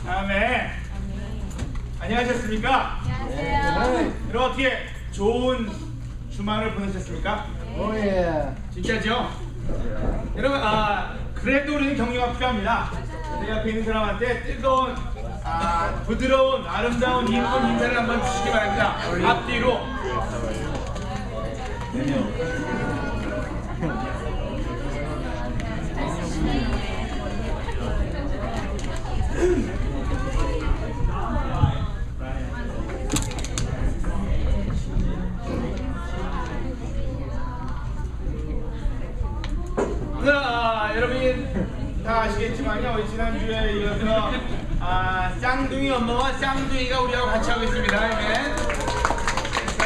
아멘. 안녕하셨습니까? 안녕하세요. 여러분 어떻게 좋은 주말을 보내셨습니까? 오예. 진짜죠? 여러분 그래도 우리는 격려가 필요합니다. 내 앞에 있는 사람한테 뜨거운 부드러운 아름다운 이쁜 인사를 한번 주시기 바랍니다. 앞뒤로. 여러분이 다 아시겠지만요, 우리 지난주에 이어서 쌍둥이 엄마와 쌍둥이가 우리하고 같이 하고 있습니다. 네. 그래서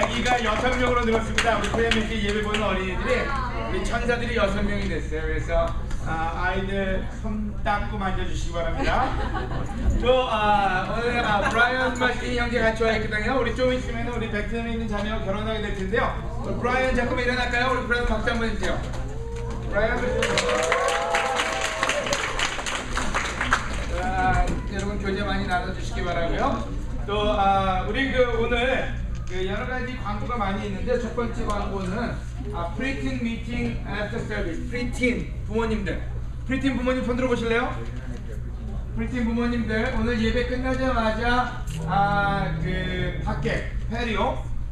아기가 6명으로 늘었습니다. 우리 프레미티 예배 보는 어린이들이 우리 천사들이 6명이 됐어요. 그래서 아이들 손 닦고 만져주시기 바랍니다. 또 오늘 브라이언 마시니 형제 같이 와 있거든요. 우리 좀 있으면 우리 베트남에 있는 자매와 결혼하게 될 텐데요. 우리 브라이언 잠깐만 일어날까요? 우리 브라이언 박수 한번 해주세요. 브라이언. 여러분 교제 많이 나눠주시기 바라고요. 또 우리 오늘 여러 가지 광고가 많이 있는데 첫 번째 광고는 프리틴 미팅 애프터 서비스. 프리틴 부모님들, 프리틴 부모님 손 들어보실래요? 프리틴 부모님들 오늘 예배 끝나자마자 밖에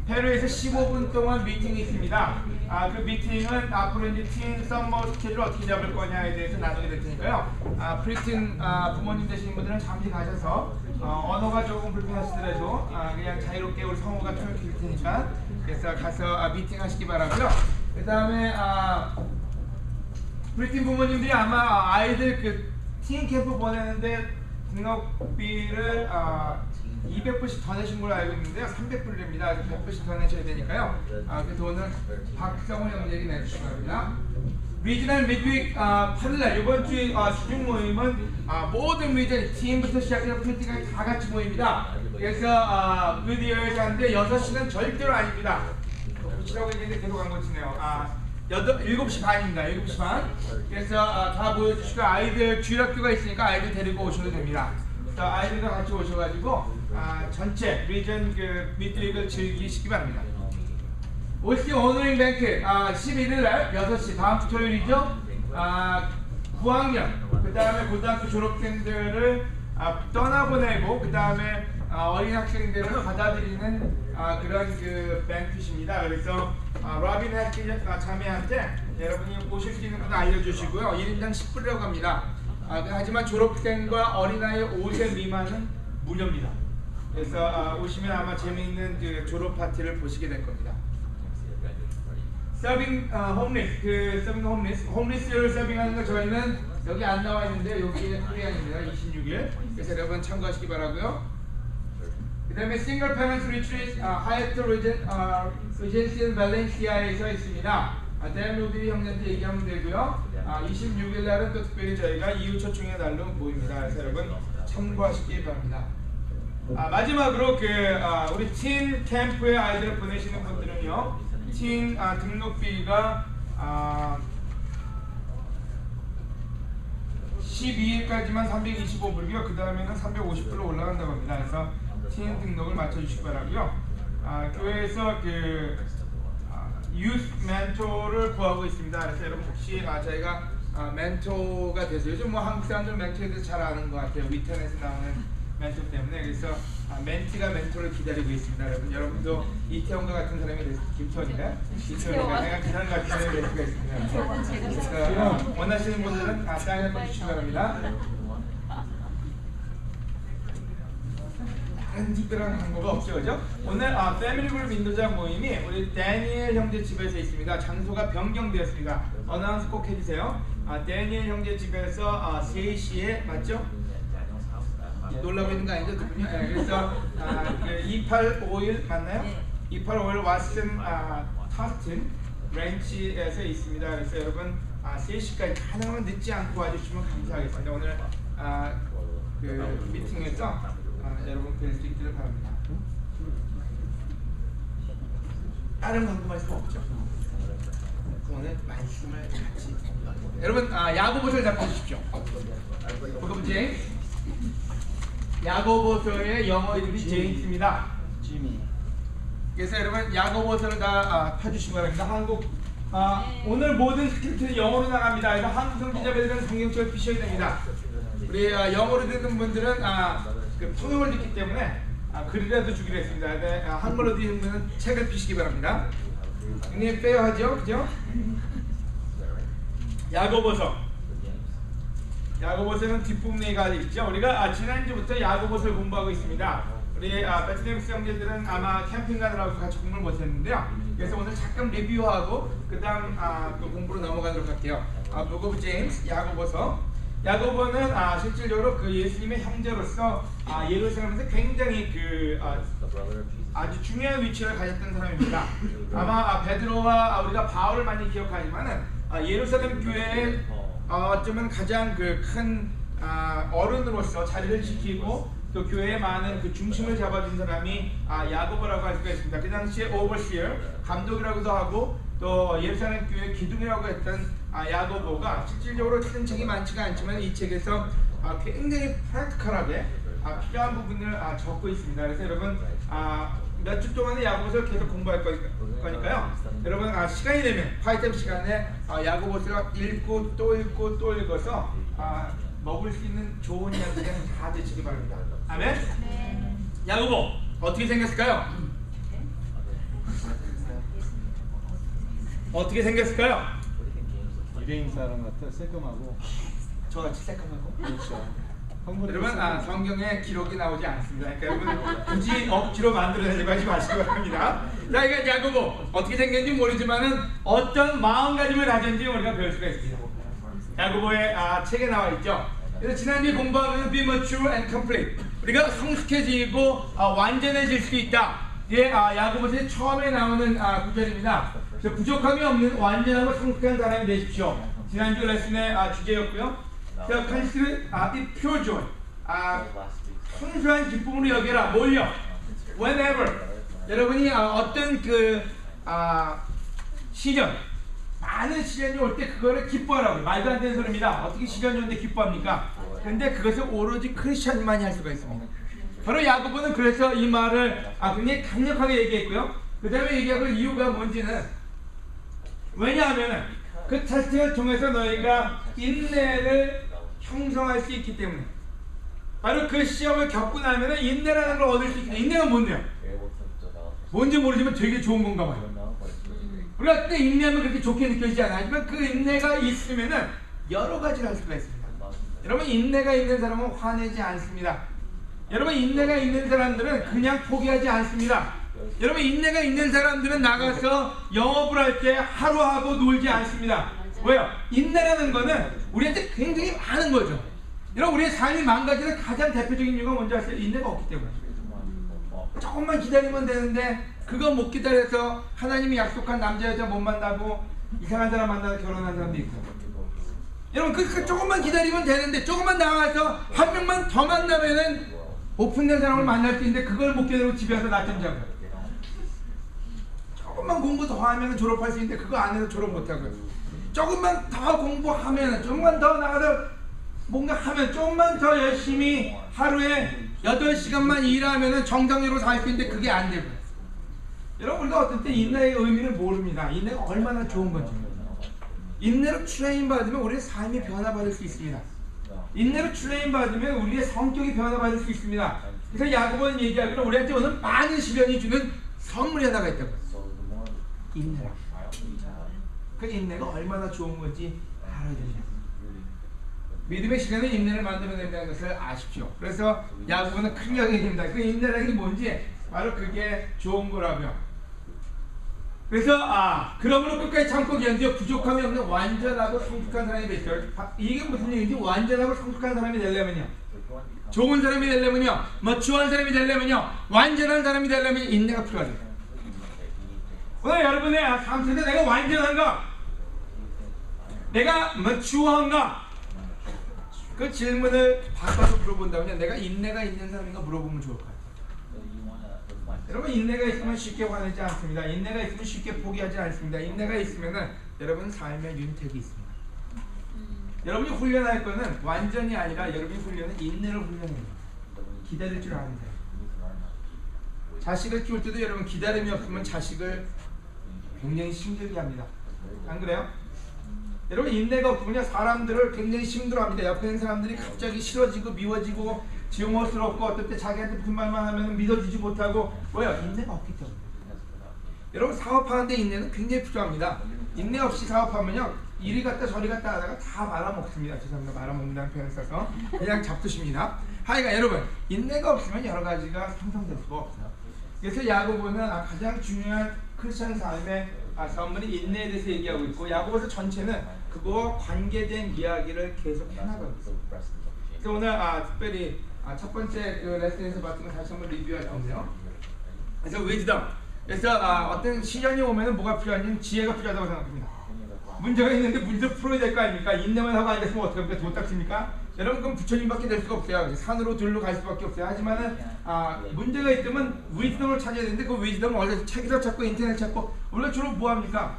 페루에서 15분 동안 미팅이 있습니다. 그 미팅은 앞으로 이제 틴 썸머 스케줄 어떻게 잡을 거냐에 대해서 나누게 될 테니까요. 프리틴 부모님 되시는 분들은 잠시 가셔서 언어가 조금 불편하시더라도 그냥 자유롭게 우리 성우가 통역해 줄 테니까 그래서 가서 미팅 하시기 바라고요. 그 다음에 프리틴 부모님들이 아마 아이들 틴 캠프 보내는데 등록비를 200불씩 더 내신 걸로 알고 있는데요. 300불입니다. 100불씩 더 내셔야 되니까요. 그 돈은 박성호 형제에게 내주시기 바랍니다. 리지널 미드윅 8일날 이번 주에 수중 모임은 모든 리전 팀부터 시작해서 프리팅까지 다 같이 모입니다. 그래서 위디어에서 하는데 6시는 절대로 아닙니다. 붙이라고 했는데 계속 안 고치네요. 7시 반입니다. 7시 반. 그래서 다 모여주시고 아이들 주일학교가 있으니까 아이들 데리고 오셔도 됩니다. 그래서 아이들과 같이 오셔가지고 전체 리전 미드윅을 즐기시기 바랍니다. OC 오너링 뱅크 11일날 6시 다음 주 토요일이죠. 9학년 그 다음에 고등학교 졸업생들을 떠나보내고 그 다음에 어린 학생들을 받아들이는 그런 뱅크십니다. 그래서 로빈 해키 자매한테 여러분이 오실 수 있는 것도 알려주시고요. 1인당 10불이라고 합니다. 하지만 졸업생과 어린아이 5세 미만은 무료입니다. 그래서 오시면 아마 재미있는 졸업 파티를 보시게 될 겁니다. 서빙 홈리스, 서빙 홈리스를 서빙하는 거 저희는 여기 안 나와 있는데 여기에 코리안입니다. 26일. 그래서 여러분 참고하시기 바라고요. 그 다음에 싱글 페런트 리트리트 하얏트 리젠시 발렌시아에서 있습니다. 댄 형님한테 얘기하면 되고요. 26일 날은 또 특별히 저희가 이웃초청의 날로 모입니다. 그래서 여러분 참고하시기 바랍니다. 마지막으로 우리 틴 캠프에 아이들을 보내시는 분들은요, 틴 등록비가 12일까지만 325불이고요. 그 다음에는 350불로 올라간다고 합니다. 그래서 틴 등록을 맞춰주시기 바라고요. 교회에서 유스 멘토를 구하고 있습니다. 그래서 여러분 혹시 저희가 멘토가 돼서 요즘 한국 사람들 멘토에 대해서 잘 아는 것 같아요. 위텐에서 나오는 멘토 때문에. 그래서 멘티가 멘토를 기다리고 있습니다. 여러분도 이태원과 같은 사람이 됐을 김태원이가 내가 그 사람 같은 사람이 될 수가 있습니다. 그래서 원하시는 분들은 사인 한번 주시기 바랍니다. 다른 특별한 광고가 없죠, 그죠? 오늘 패밀리 그룹 인도자 모임이 우리 데니엘 형제 집에서 있습니다. 장소가 변경되었습니다. 어나운스 꼭 해주세요. 데니엘 형제 집에서 3시에 맞죠? 놀라고 있는 거 아니죠, 두 분이? 네, 그래서 2851 맞나요? 2851 왓슨 타스틴 렌치에서 있습니다. 그래서 여러분 3시까지 가능하면 늦지 않고 와주시면 감사하겠습니다. 오늘 미팅에서 여러분 뵐 수 있기를 바랍니다. 다른 광고 말씀 없죠? 오늘 말씀을 같이 여러분 야구 보셔를 잡아주십시오. 보금 제임스 야고보서의 영어 이름이 제임스입니다. 지미. 그래서 여러분 야고보서를 다 펴주시기 바랍니다. 오늘 모든 스크립트는 영어로 나갑니다. 그래서 한국 성지자분들은 성경책을 피셔야 됩니다. 우리 영어로 듣는 분들은 그 통역을 듣기 때문에 글이라도 주기로 했습니다. 네, 한글로 듣는 분은 책을 피시기 바랍니다. 형님 빼야하죠, 그죠? 야고보서는 뒷부분에 있죠. 우리가 지난주부터 야고보서를 공부하고 있습니다. 우리 베트남스 형제들은 아마 캠핑 가느라고 같이 공부를 못했는데요. 그래서 오늘 잠깐 리뷰하고 그다음 그 공부로 넘어가도록 할게요. Book of James, 야고보는 실질적으로 그 예수님의 형제로서 예루살렘에서 굉장히 아주 중요한 위치를 가졌던 사람입니다. 아마 베드로와 우리가 바울을 많이 기억하지만은 예루살렘 교회의 어쩌면 가장 큰 어른으로서 자리를 지키고 또 교회의 많은 그 중심을 잡아준 사람이 야고보라고 할 수가 있습니다. 그 당시에 오버시어 감독이라고도 하고 또 예루살렘 교회 기둥이라고 했던 야고보가 실질적으로 쓴 책이 많지가 않지만 이 책에서 굉장히 프랙티컬하게 필요한 부분을 적고 있습니다. 그래서 여러분 몇 주 동안에 야고보서를 계속 공부할 거니까요. 여러분 시간이 되면 파이템 시간에 야고보서를 읽고 또 읽고 또 읽어서 먹을 수 있는 좋은 양식을 다 드시기 바랍니다. 아멘. 네. 야고보 어떻게 생겼을까요? 어떻게 생겼을까요? 유대인 사람 같아. 새까마고. 저같이 새까마고? 그렇죠. 여러분 성경에 기록이 나오지 않습니다. 그러니까 여러분 굳이 억지로 만들어내려고 하지 마시기 바랍니다. 자, 이게 야고보 어떻게 생겼는지 모르지만은 어떤 마음가짐을 가졌는지 우리가 배울 수가 있습니다. 야고보의 책에 나와 있죠. 그래서 지난주에 공부하면 be mature and complete. 우리가 성숙해지고 완전해질 수 있다. 이게 야고보서의 처음에 나오는 구절입니다. 부족함이 없는 완전하고 성숙한 사람이 되십시오. 지난주 레슨의 주제였고요. 자, 컨시드 이 pure joy. 순수한 기쁨으로 여겨라. 뭘요? Whenever. 여러분이 어떤 시련, 많은 시련이 올 때 그거를 기뻐하라고. 말도 안 되는 소리입니다. 어떻게 시련이 오는데 기뻐합니까? 근데 그것을 오로지 크리스천만이 할 수가 있습니다. 바로 야고보는 그래서 이 말을 굉장히 강력하게 얘기했고요. 그 다음에 얘기할 이유가 뭔지는 왜냐하면 그 테스트를 통해서 너희가 인내를 형성할 수 있기 때문에 바로 그 시험을 겪고 나면 인내라는 걸 얻을 수 있기 때문에. 인내가 뭔데요? 뭔지 모르지만 되게 좋은 건가 봐요. 우리가 그때 인내하면 그렇게 좋게 느껴지지 않아요. 하지만 그 인내가 있으면 여러 가지를 할 수가 있습니다. 여러분 인내가 있는 사람은 화내지 않습니다. 여러분 인내가 있는 사람들은 그냥 포기하지 않습니다. 여러분 인내가 있는 사람들은 나가서 영업을 할 때 하루하고 놀지 않습니다. 왜요? 인내라는 거는 우리한테 굉장히 많은 거죠. 여러분 우리의 삶이 망가지는 가장 대표적인 이유가 뭔지 아세요? 인내가 없기 때문에. 조금만 기다리면 되는데 그거 못 기다려서 하나님이 약속한 남자 여자 못 만나고 이상한 사람 만나서 결혼한 사람도 있고. 여러분 그 조금만 기다리면 되는데 조금만 나가서 한 명만 더 만나면은 오픈된 사람을 만날 수 있는데 그걸 못 기다리고 집에 와서 낮잠 자고. 조금만 공부 더 하면 졸업할 수 있는데 그거 안 해서 졸업 못 하고요. 조금만 더 공부하면, 조금만 더 나가서 뭔가 하면, 조금만 더 열심히 하루에 8시간만 일하면 정상적으로 살 수 있는데 그게 안 되고. 여러분 우리가 어떤 때 인내의 의미를 모릅니다. 인내가 얼마나 좋은 건지. 인내로 트레인 받으면 우리의 삶이 변화받을 수 있습니다. 인내로 트레인 받으면 우리의 성격이 변화받을 수 있습니다. 그래서 야고보는 얘기하기로 우리한테 오늘 많은 시련이 주는 선물이 하나가 있다고. 인내라. 그 인내가 얼마나 좋은 건지 알아야 됩니다. 믿음의 시간은 인내를 만들어낸다는 것을 아십시오. 그래서 야고보는 크게 얘기합니다. 그 인내라는 게 뭔지 바로 그게 좋은 거라고요. 그래서 그러므로 끝까지 참고 견디어 부족함이 없는 완전하고 성숙한 사람이 되시오. 이게 무슨 얘기인지 완전하고 성숙한 사람이 되려면요, 좋은 사람이 되려면요, 마추어한 사람이 되려면요, 완전한 사람이 되려면 인내가 필요하죠. 오늘 여러분의 삶 속에 내가 완전한가? 내가 마추어한가? 그 질문을 바꿔서 물어본다면 내가 인내가 있는 사람인가 물어보면 좋을 것 같아요. 여러분 인내가 있으면 쉽게 화내지 않습니다. 인내가 있으면 쉽게 포기하지 않습니다. 인내가 있으면 여러분 삶에 윤택이 있습니다. 여러분이 훈련할 거는 완전히 아니라 여러분이 훈련은 인내를 훈련해요. 기다릴 줄 아는 거예요. 자식을 키울 때도 여러분 기다림이 없으면 자식을 굉장히 힘들게 합니다. 안 그래요? 여러분 인내가 없으면요 사람들을 굉장히 힘들어합니다. 옆에 있는 사람들이 갑자기 싫어지고 미워지고 증오스럽고 어떨 때 자기한테 무슨 말만 하면 믿어주지 못하고 왜요? 인내가 없기 때문에. 여러분 사업하는데 인내는 굉장히 필요합니다. 인내 없이 사업하면요 이리 갔다 저리 갔다 하다가 다 말아먹습니다. 죄송합니다. 말아먹는다는 표현을 써서 그냥 잡수십니다. 하여간 여러분 인내가 없으면 여러 가지가 형성될 수가 없어요. 그래서 야고보는 가장 중요한 크리스천 삶의 선물이 인내에 대해서 얘기하고 있고 야고보서 전체는 그거와 관계된 이야기를 계속 해나가고 있습니다. 그래서 오늘 특별히 첫 번째 그 레슨에서 봤던 거 다시 한번 리뷰할 건데요. 그래서 위즈덤. 그래서 어떤 시련이 오면은 뭐가 필요하냐면 지혜가 필요하다고 생각합니다. 문제가 있는데 문제를 풀어야 될 거 아닙니까? 인내만 하고 앉았으면 어떡합니까? 도딱집니까? 여러분 그럼 부처님밖에 될 수가 없어요. 산으로 들로 갈 수밖에 없어요. 하지만은 문제가 있다면 위즈덤을 찾아야 되는데 그 위즈덤은 어디서 책에서 찾고 인터넷 찾고 우리가 주로 뭐 합니까?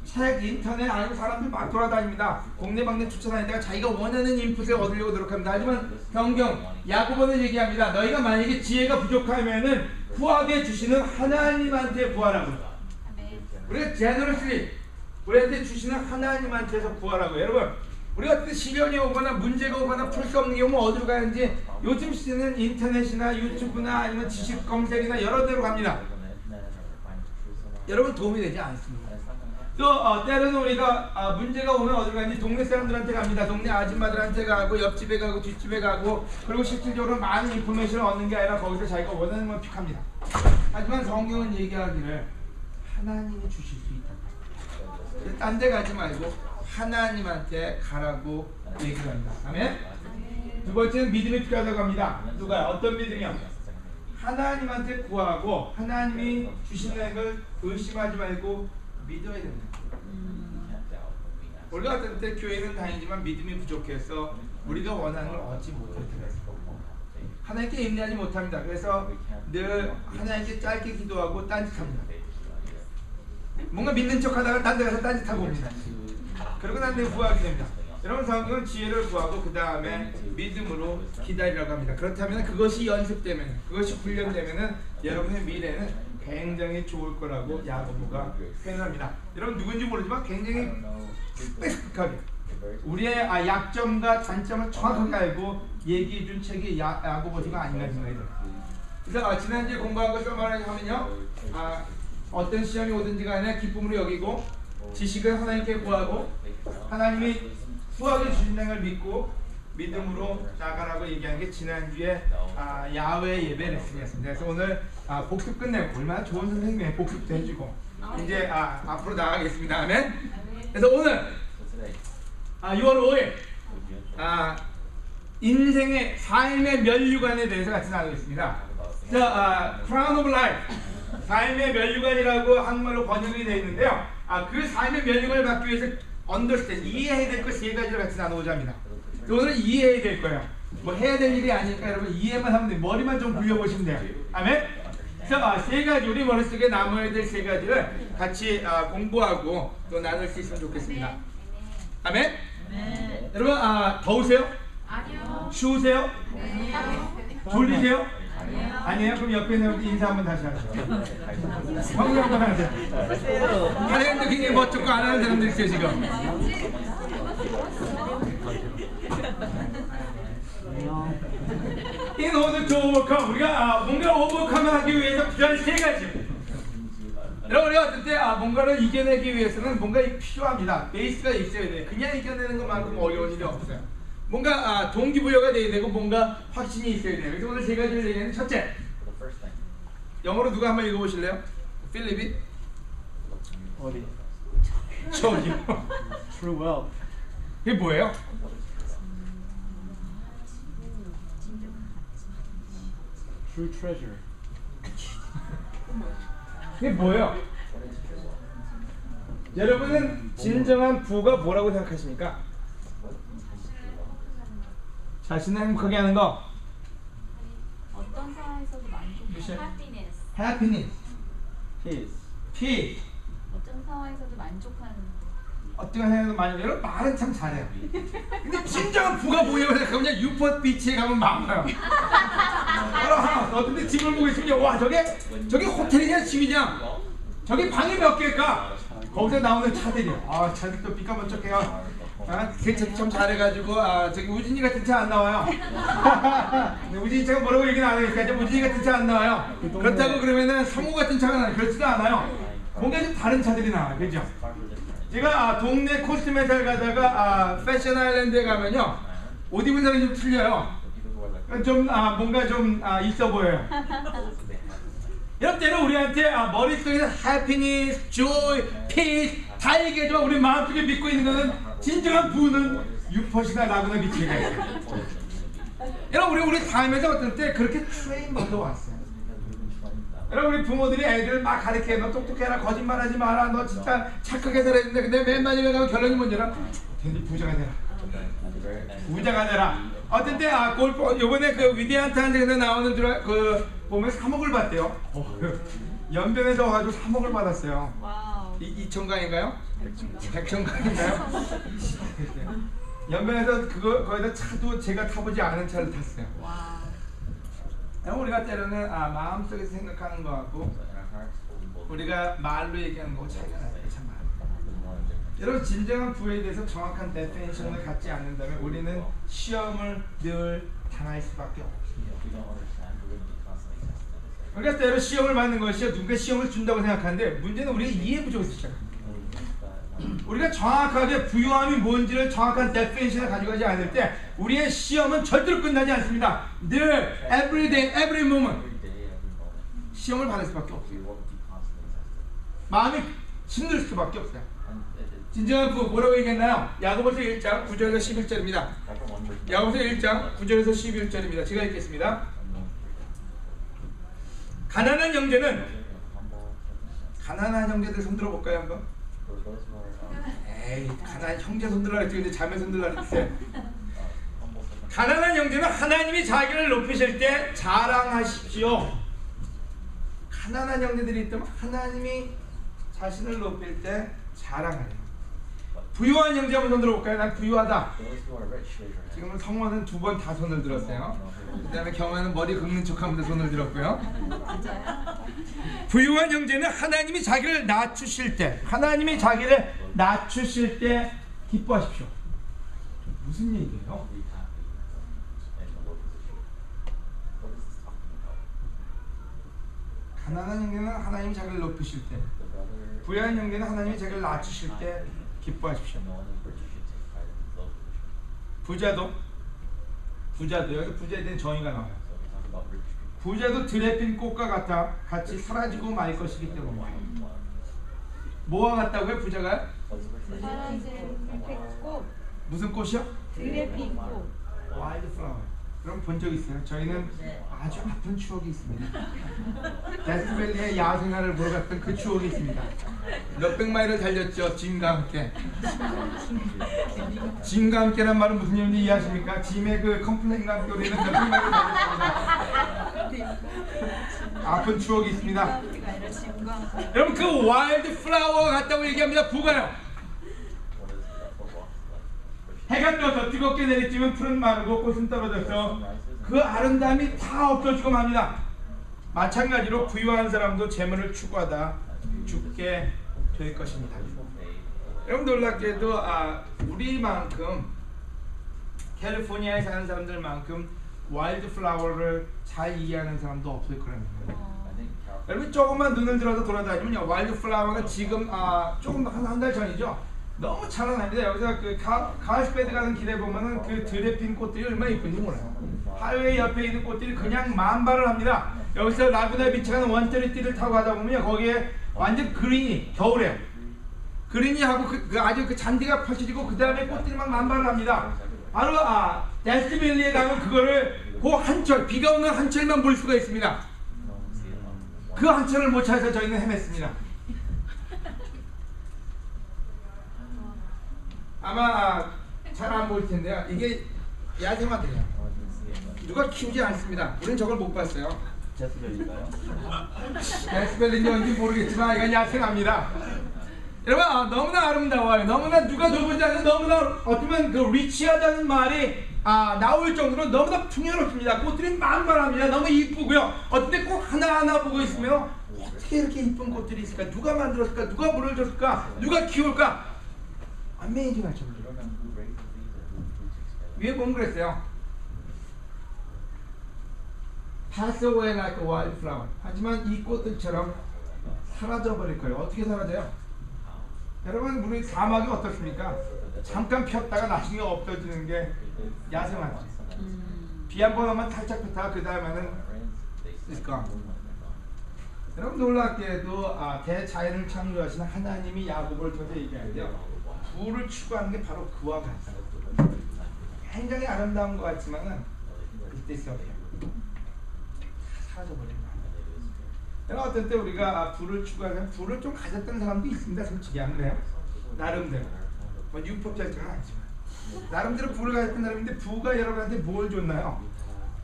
책, 인터넷 아니고 사람들 막 돌아다닙니다. 동네방네 쫓아다니다가 자기가 원하는 인풋을 얻으려고 노력합니다. 하지만 성경 야고보는 얘기합니다. 너희가 만약에 지혜가 부족하면은 구하게 주시는 하나님한테 구하라고. 우리가 제너러스리 우리한테 주시는 하나님한테서 구하라고. 여러분 우리가 어떤 시련이 오거나 문제가 오거나 풀 수 없는 경우 어디로 가는지 요즘 시대는 인터넷이나 유튜브나 아니면 지식 검색이나 여러 데로 갑니다. 여러분 도움이 되지 않습니다. 또 때로는 우리가 문제가 오면 어디로 가는지 동네 사람들한테 갑니다. 동네 아줌마들한테 가고 옆집에 가고 뒷집에 가고 그리고 실질적으로 많은 인포메이션을 얻는 게 아니라 거기서 자기가 원하는 걸 픽합니다. 하지만 성경은 얘기하기를 하나님이 주실 수 있다. 딴 데 가지 말고 하나님한테 가라고 얘기를 합니다. 아멘? 두 번째는 믿음이 필요하다고 합니다. 누가요? 어떤 믿음이요? 하나님한테 구하고 하나님이 주신다는 걸 의심하지 말고 믿어야 됩니다. 우리가 어떤 때 교회는 다니지만 믿음이 부족해서 우리가 원하는 걸 얻지 못할 때가 있습니다. 하나님께 인내하지 못합니다. 그래서 늘 하나님께 짧게 기도하고 딴짓합니다. 뭔가 믿는 척하다가 딴 데 가서 딴짓하고 옵니다. 그러고 난 뒤에 구하게 됩니다. 여러분 성경은 지혜를 구하고 그 다음에 믿음으로 기다리라고 합니다. 그렇다면 그것이 연습되면 그것이 훈련되면 여러분의 미래는 굉장히 좋을 거라고 야고보가 표현합니다. 여러분 누군지 모르지만 굉장히 스페시픽하게 우리의 약점과 단점을 정확하게 알고 얘기해 준 책이 야고보서가 아닌가 생각이 들어요. 그래서 지난주에 공부한 것을 말하면요 어떤 시험이 오든지 간에 기쁨으로 여기고 지식을 하나님께 구하고 하나님이 후하게 주신다는 걸 믿고 믿음으로 나가라고 얘기한 게 지난주에 야외 예배 레슨이었습니다. 그래서 오늘 복습 끝내고 얼마나 좋은 선생님이에요. 복습도 해주고 이제 앞으로 나가겠습니다. 아멘. 그래서 오늘 6월 5일 인생의 삶의 면류관에 대해서 같이 나누겠습니다. 자, Crown of Life 삶의 면류관이라고 한국말로 번역이 되어 있는데요. 그 삶의 면류관을 받기 위해서 understand 이해해야 될 것 세 가지를 같이 나누고자 합니다. 오늘은 이해해야 될 거예요. 뭐 해야 될 일이 아니니까 여러분 이해만 하면 돼요. 머리만 좀 굴려보시면 돼요. 아멘? 그래서 세 가지 우리 머릿속에 남아야 될 세 가지를 같이 공부하고 또 나눌 수 있으면 좋겠습니다. 아멘? 네. 여러분 더우세요? 아니요. 추우세요? 네. 졸리세요? 아니에요? 그럼 옆에 있는 분들 인사 한번 다시 하시죠. 성우 한번 하세요. 사람들 굉장히 멋졌고 안 하는 사람들 있어요 지금. In order to overcome 우리가 뭔가 오버컴하기 위해서 필요한 세 가지. 여러분 우리가 어떨 때 뭔가를 이겨내기 위해서는 뭔가 필요합니다. 베이스가 있어야 돼요. 그냥 이겨내는 것만큼 어려운 일이 없어요. 뭔가 동기부여가 돼야 되고 뭔가 확신이 있어야 돼요. 그래서 오늘 세 가지를 얘기하는 첫째 영어로 누가 한번 읽어보실래요? 필립이? 어디? 저기요. True wealth. 이게 뭐예요? True treasure. 이게 뭐예요? 여러분은 진정한 부가 뭐라고 생각하십니까? 자신을 행복하게 하는 거. 어떤 상황에서도 만족한 happiness. Happiness. Peace. Peace. 어떤 상황에서도 만족하는. 어떤 상황에서도 만족. 여러분 말은 참 잘해요. 근데 진정한 부가 뭐냐고 생각하면 뉴포트 비치에 가면 망해요. 바로 하나 어떤데 집을 보고 있으면 와 저게 호텔이냐 집이냐 저기 방이 몇 개일까 거기서 나오는 차들이요. 아 차들도 삐까번쩍해요. 괜찮 참 잘해가지고 저기 우진이 같은 차 안 나와요. 근데 우진이 차가 뭐라고 얘기는 안 하니까 이제 우진이 같은 차 안 나와요. 그렇다고 그러면은 성우 같은 차가 나요. 그렇지도 않아요. 뭔가 좀 다른 차들이 나와요. 그죠? 제가 동네 코스메살 가다가 패션 아일랜드에 가면요 옷 입은 사람이 좀 틀려요. 좀 뭔가 좀 있어 보여요. 이럴 때는 우리한테 머릿속에서 해피니스, 조이, 피스 다 얘기하지만 우리 마음속에 믿고 있는 것은 진정한 부는 유퍼시나 라구나 비치가 있어요. 여러분 우리 살면서 어떤 때 그렇게 트레인 받아 왔어요. 여러분 우리 부모들이 애들을 막 가르쳐 너 똑똑해라 거짓말하지 마라 너 진짜 착하게 살아야 된다. 근데 맨 마지막에 가면 결론이 뭔지라 괜히 부자가 되라. 부자가 되라. 어떤 때 골프 요번에 그 위대한 탄생에서 나오는 그 보면 3억을 받대요. 연변에서 와가지고 3억을 받았어요. 와우. 2천강인가요? 100천강인가요? 연변에서 거기다 차도 제가 타보지 않은 차를 탔어요. 와우. 우리가 때로는 마음속에서 생각하는 거 같고 우리가 말로 얘기하는 거고 차이가 나요. 참 많아요. 여러분 진정한 부에 대해서 정확한 데피니션을 갖지 않는다면 우리는 시험을 늘 당할 수밖에 없습니다. 그러니까 때로 시험을 받는 것이 누군가 시험을 준다고 생각하는데 문제는 우리가 이해 부족에서 시작합니다. 우리가 정확하게 부유함이 뭔지를 정확한 데피니션을 가지고 가지 않을 때 우리의 시험은 절대로 끝나지 않습니다. 늘 every day, every moment 시험을 받을 수밖에 없어요. 마음이 힘들 수밖에 없어요. 진정한 부 뭐라고 얘기했나요? 야고보서 1장 9절에서 11절입니다. 야고보서 1장 9절에서 11절입니다. 제가 읽겠습니다. 가난한 형제들 손 들어볼까요 한번? 에이 가난한 형제 손 들라 그랬지 근데 자매 손 들라 그랬어요. 가난한 형제는 하나님이 자기를 높이실 때 자랑하십시오. 가난한 형제들이 있다면 하나님이 자신을 높일 때 자랑하래요. 부유한 형제 한번 손 들어볼까요? 난 부유하다. 지금은 성원은 2번 다 손을 들었어요. 그 다음에 경화는 머리 긁는 척하면서 손을 들었고요. 부유한 형제는 하나님이 자기를 낮추실 때 기뻐하십시오. 무슨 얘기예요? 가난한 형제는 하나님이 자기를 높이실 때 부유한 형제는 하나님이 자기를 낮추실 때 기뻐하십시오. 부자도 여기 부자에 대한 정의가 나와요. 부자도 들에 핀 꽃과 같이 사라지고 말 것이기 때문에. 뭐와 같다고요? 부자가? 사라진 꽃. 무슨 꽃이요? 들에 핀 꽃. 와일드 플라워. 그럼 본 적 있어요? 저희는 아주 아픈 추억이 있습니다. 데스밸리의 야생화를 보러 갔던 그 추억이 있습니다. 몇백 마일을 달렸죠. 짐과 함께. 짐과 함께란 말은 무슨 의미인지 이해하십니까? 짐의 그 컴플레인과 함께 우리는 몇백 마일을 달렸습니다. 아픈 추억이 있습니다. 여러분 그 와일드 플라워가 같다고 얘기합니다. 부가요. 해가 떠서 뜨겁게 내리쬐면 풀은 마르고 꽃은 떨어져서 그 아름다움이 다 없어지고 맙니다. 마찬가지로 부유한 사람도 재물을 추구하다 죽게 될 것입니다. 여러분 놀랍게도 우리만큼 캘리포니아에 사는 사람들만큼 와일드 플라워를 잘 이해하는 사람도 없을 거라는 거예요. 여러분 조금만 눈을 들어서 돌아다니면요 와일드 플라워가 지금 조금 한 달 전이죠. 너무 찬란합니다. 여기서 그 가을스베드 가는 길에 보면은 그 들에 핀 꽃들이 얼마나 이쁜지 몰라요. 하이웨이 옆에 있는 꽃들이 그냥 만발을 합니다. 여기서 라구나 비치 가는 원터리띠를 타고 가다 보면 거기에 완전 그린이 겨울에 그린이 하고 아주 그 잔디가 펼쳐지고 그 다음에 꽃들이 막 만발을 합니다. 바로 데스밸리에 가면 그거를 그 한철 비가 오는 한철만 볼 수가 있습니다. 그 한철을 못 찾아서 저희는 헤맸습니다. 아마 잘 안 보일 텐데요. 이게 야생화들이에요. 누가 키우지 않습니다. 우리는 저걸 못 봤어요. 데스벨인가요? 데스벨인지 뭔지 모르겠지만 이건 야생화입니다. 여러분 너무나 아름다워요. 너무나 누가 둬보지 않는 너무나 어쩌면 그 리치하다는 말이 나올 정도로 너무나 풍요롭습니다. 꽃들이 만만합니다. 너무 이쁘고요. 어떤 때 꼭 하나하나 보고 있으면 어떻게 이렇게 이쁜 꽃들이 있을까? 누가 만들었을까? 누가 물을 줬을까? 누가 키울까? 어메이징하죠. 위에 보면 그랬어요. Pass away like a wildflower. 하지만 이 꽃들처럼 사라져버릴 거예요. 어떻게 사라져요? 여러분, 우리 사막이 어떻습니까? 잠깐 폈다가 나중에 없어지는 게 야생화죠. 비 한 번 오면 탈착 폈다가 그 다음에는 it's gone. 여러분, 놀랍게도 대자연을 창조하신 하나님이 야곱을 통해서 얘기하는데요. 부를 추구하는 게 바로 그와 같다. 굉장히 아름다운 것 같지만은 그때 있어요. 사라져버린 거예요. 어떤 때 우리가 부를 추구하면 부를 좀 가졌던 사람도 있습니다. 솔직히 안 그래요? 나름대로 뭐 율법자들은 아니지만 나름대로 부를 가졌던 사람인데 부가 여러분한테 뭘 줬나요?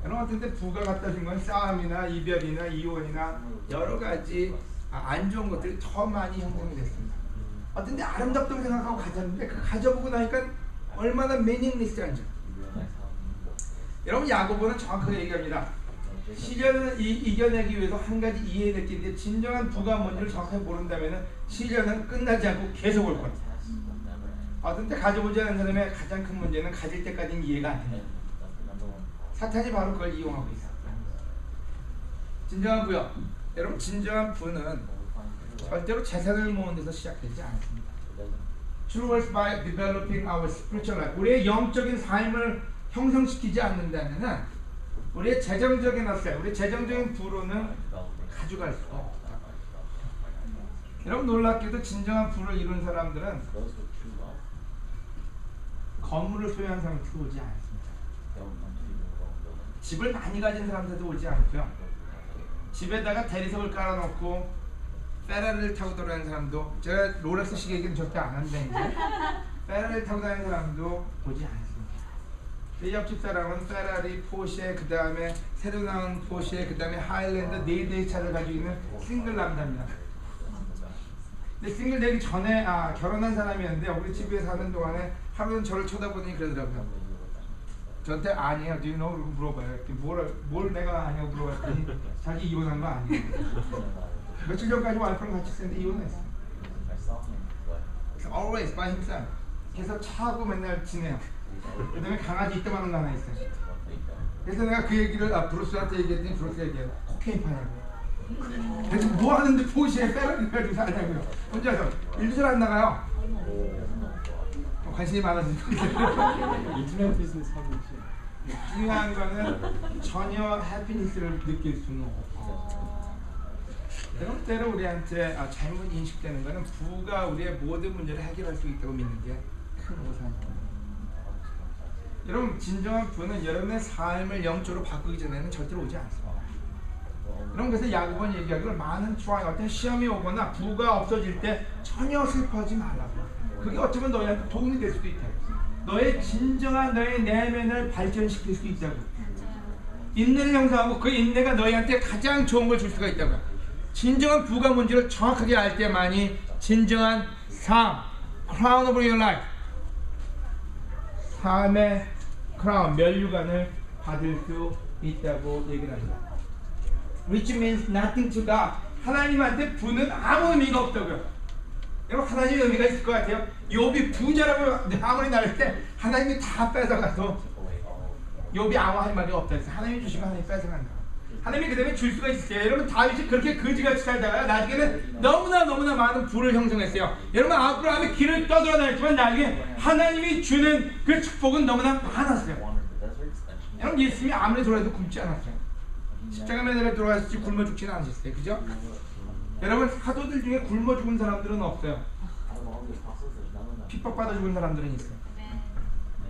여러분 어떤 때 부가 갖다 준 건 싸움이나 이별이나 이혼이나 여러 가지 안 좋은 것들이 더 많이 형성이 됐습니다. 어떤 때 아름답다고 생각하고 가졌는데 그 가져보고 나니까 얼마나 meaningless한지. 여러분 야고보는 정확하게 얘기합니다. 시련을 이겨내기 위해서 한 가지 이해해야 될 게 있는데 진정한 부가 뭔지를 정확하게 모른다면 시련은 끝나지 않고 계속 올 겁니다. 어떤 때 가져보지 않은 사람의 가장 큰 문제는 가질 때까지는 이해가 안 됩니다. 사탄이 바로 그걸 이용하고 있어요. 진정한 부요. 여러분 진정한 부는 절대로 재산을 모으는 데서 시작되지 않습니다. True wealth by developing our spiritual life. 우리의 영적인 삶을 형성시키지 않는다면은 우리의 재정적인 어세, 우리 재정적인 부로는 가져갈 수가 없다. 여러분 놀랍게도 진정한 부를 이룬 사람들은 건물을 소유한 사람들도 오지 않습니다. 집을 많이 가진 사람들도 오지 않고요. 집에다가 대리석을 깔아놓고 페라리를 타고 돌아다니는 사람도, 제가 롤렉스 시계 얘기는 절대 안 하는데 이제 페라리를 타고 다니는 사람도 오지 않습니다. 내 옆집 사람은 페라리, 포쉐, 그 다음에 새로 나온 포쉐, 그 다음에 하일랜드 4대의 차를 가지고 있는 싱글 남자입니다. 근데 싱글 되기 전에 결혼한 사람이었는데 우리 집에 사는 동안에 하루는 저를 쳐다보더니 그러더라고요. 저한테 아니에요, do you know? 물어봐요. 뭘 내가 아냐고 물어봤더니 자기 이혼한 거 아니에요. 며칠 전까지 와이프랑 같이 있었는데 이혼했어요. Always by himself. 그래서 차하고 맨날 지내요. 그 다음에 강아지 이따만한 거 하나 있어요. 그래서 내가 그 얘기를 브루스한테 얘기했더니 브루스가 얘기해요. 코케인 파냐고요. 그래서 뭐 하는데 포시에 페라리 가지고 사냐고요. 혼자서 일도 잘 안 나가요. 관심이 많아지니까. 인터넷 비즈니스 하고 있지. 중요한 거는 전혀 해피니스를 느낄 수는 없고, 때로 우리한테 잘못 인식되는 거는 부가 우리의 모든 문제를 해결할 수 있다고 믿는 게 큰 오산입니다. 여러분 진정한 부는 여러분의 삶을 영적으로 바꾸기 전에는 절대로 오지 않습니다. 여러분 그래서 야고보는 얘기하기를 많은 트라이, 어떤 시험이 오거나 부가 없어질 때 전혀 슬퍼하지 말라고. 그게 어쩌면 너희한테 도움이 될 수도 있다. 너의 진정한 너의 내면을 발전시킬 수 있다고. 인내를 형성하고 그 인내가 너희한테 가장 좋은 걸 줄 수가 있다고. 진정한 부가 뭔지를 정확하게 알 때만이 진정한 삶, crown of your life, 삶의 크라운, 면류관을 받을 수 있다고 얘기를 합니다. Which means nothing to God. 하나님한테 부는 아무 의미가 없다고요. 여러분 하나님의 의미가 있을 것 같아요. 욥이 부자라고 아무리 나를 때 하나님이 다 뺏어가서 욥이 아무 할 말이 없다 해서 하나님이 주시면 하나님이 뺏어간다. 하나님이 그 다음에 줄 수가 있어요. 여러분 다윗이 그렇게 거지같이 살다가 나중에는 너무나 많은 부를 형성했어요. 여러분 아브라함이 길을 떠돌아다녔지만 나중에 하나님이 주는 그 축복은 너무나 많았어요. 여러분 예수님이 아무리 돌아도 굶지 않았어요. 십자가 매달려 돌아가셨지 굶어 죽지는 않으셨어요. 그죠? 여러분 사도들 중에 굶어 죽은 사람들은 없어요. 핍박받아 죽은 사람들은 있어요.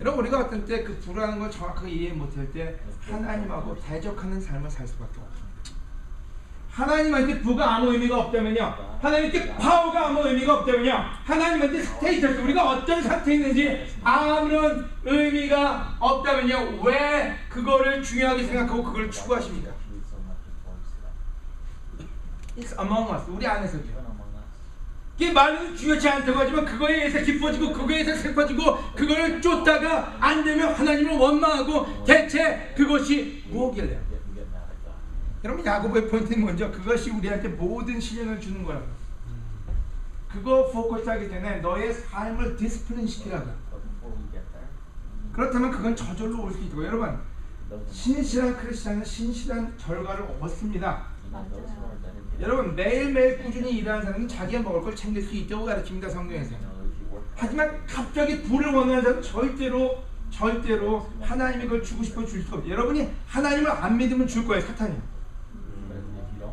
여러분 우리가 어떤 때 그 부라는 걸 정확하게 이해 못할 때 하나님하고 대적하는 삶을 살 수밖에 없습니다. 하나님한테 부가 아무 의미가 없다면요, 하나님한테 파워가 아무 의미가 없다면요, 하나님한테 스테이터스, 우리가 어떤 상태에 있는지 아무런 의미가 없다면요, 왜 그거를 중요하게 생각하고 그걸 추구하십니까? It's among us. 우리 안에서죠. 이게 말은 중요치 않다고 하지만 그거에 의해서 기뻐지고 그거에 의해서 슬퍼지고 그거를 쫓다가 안 되면 하나님을 원망하고 대체 그것이 무엇길래요? 여러분 야고보의 포인트는 먼저 그것이 우리한테 모든 시련을 주는 거라고. 그거 포커스하기 전에 너의 삶을 디스플린 시키라고. 그렇다면 그건 저절로 올 수 있고 여러분 신실한 크리스찬은 신실한 결과를 얻습니다. 여러분 매일매일 꾸준히 일하는 사람은 자기가 먹을 걸 챙길 수 있다고 가르칩니다 성경에서. 하지만 갑자기 부를 원하는 사람은 절대로 하나님이 그걸 주고 싶어 줄 수가 없어요. 여러분이 하나님을 안 믿으면 줄 거예요 사탄이.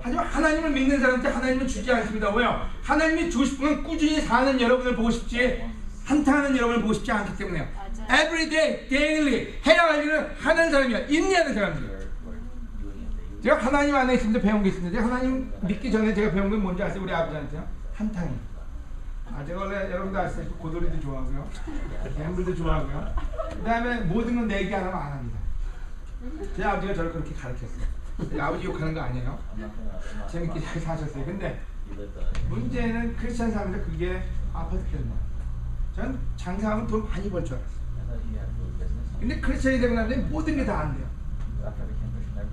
하지만 하나님을 믿는 사람한테 하나님은 주지 않습니다. 왜요? 하나님이 주고 싶으면 꾸준히 사는 여러분을 보고 싶지 한탄하는 여러분을 보고 싶지 않기 때문에요. Every day, daily 해야 할 일을 하는 사람이야. 인내하는 사람이에요. 제가 하나님 안에 있습니다. 배운 게 있습니다. 제가 하나님 믿기 전에 제가 배운 게 뭔지 아세요? 우리 아버지한테요. 한탕이. 제가 원래 여러분도 아시다시피 고돌이도 좋아하고요. 갬블도 좋아하고요. 그 다음에 모든 건 내기 안 하면 안 합니다. 제 아버지가 저를 그렇게 가르쳤어요. 아버지 욕하는 거 아니에요. 재밌게 잘 사셨어요. 근데 문제는 크리스찬 사람들 그게 아파트 때문에. 전 장사하면 돈 많이 벌 줄 알았어요. 근데 크리스찬이 되고 나면 모든 게 다 안 돼요.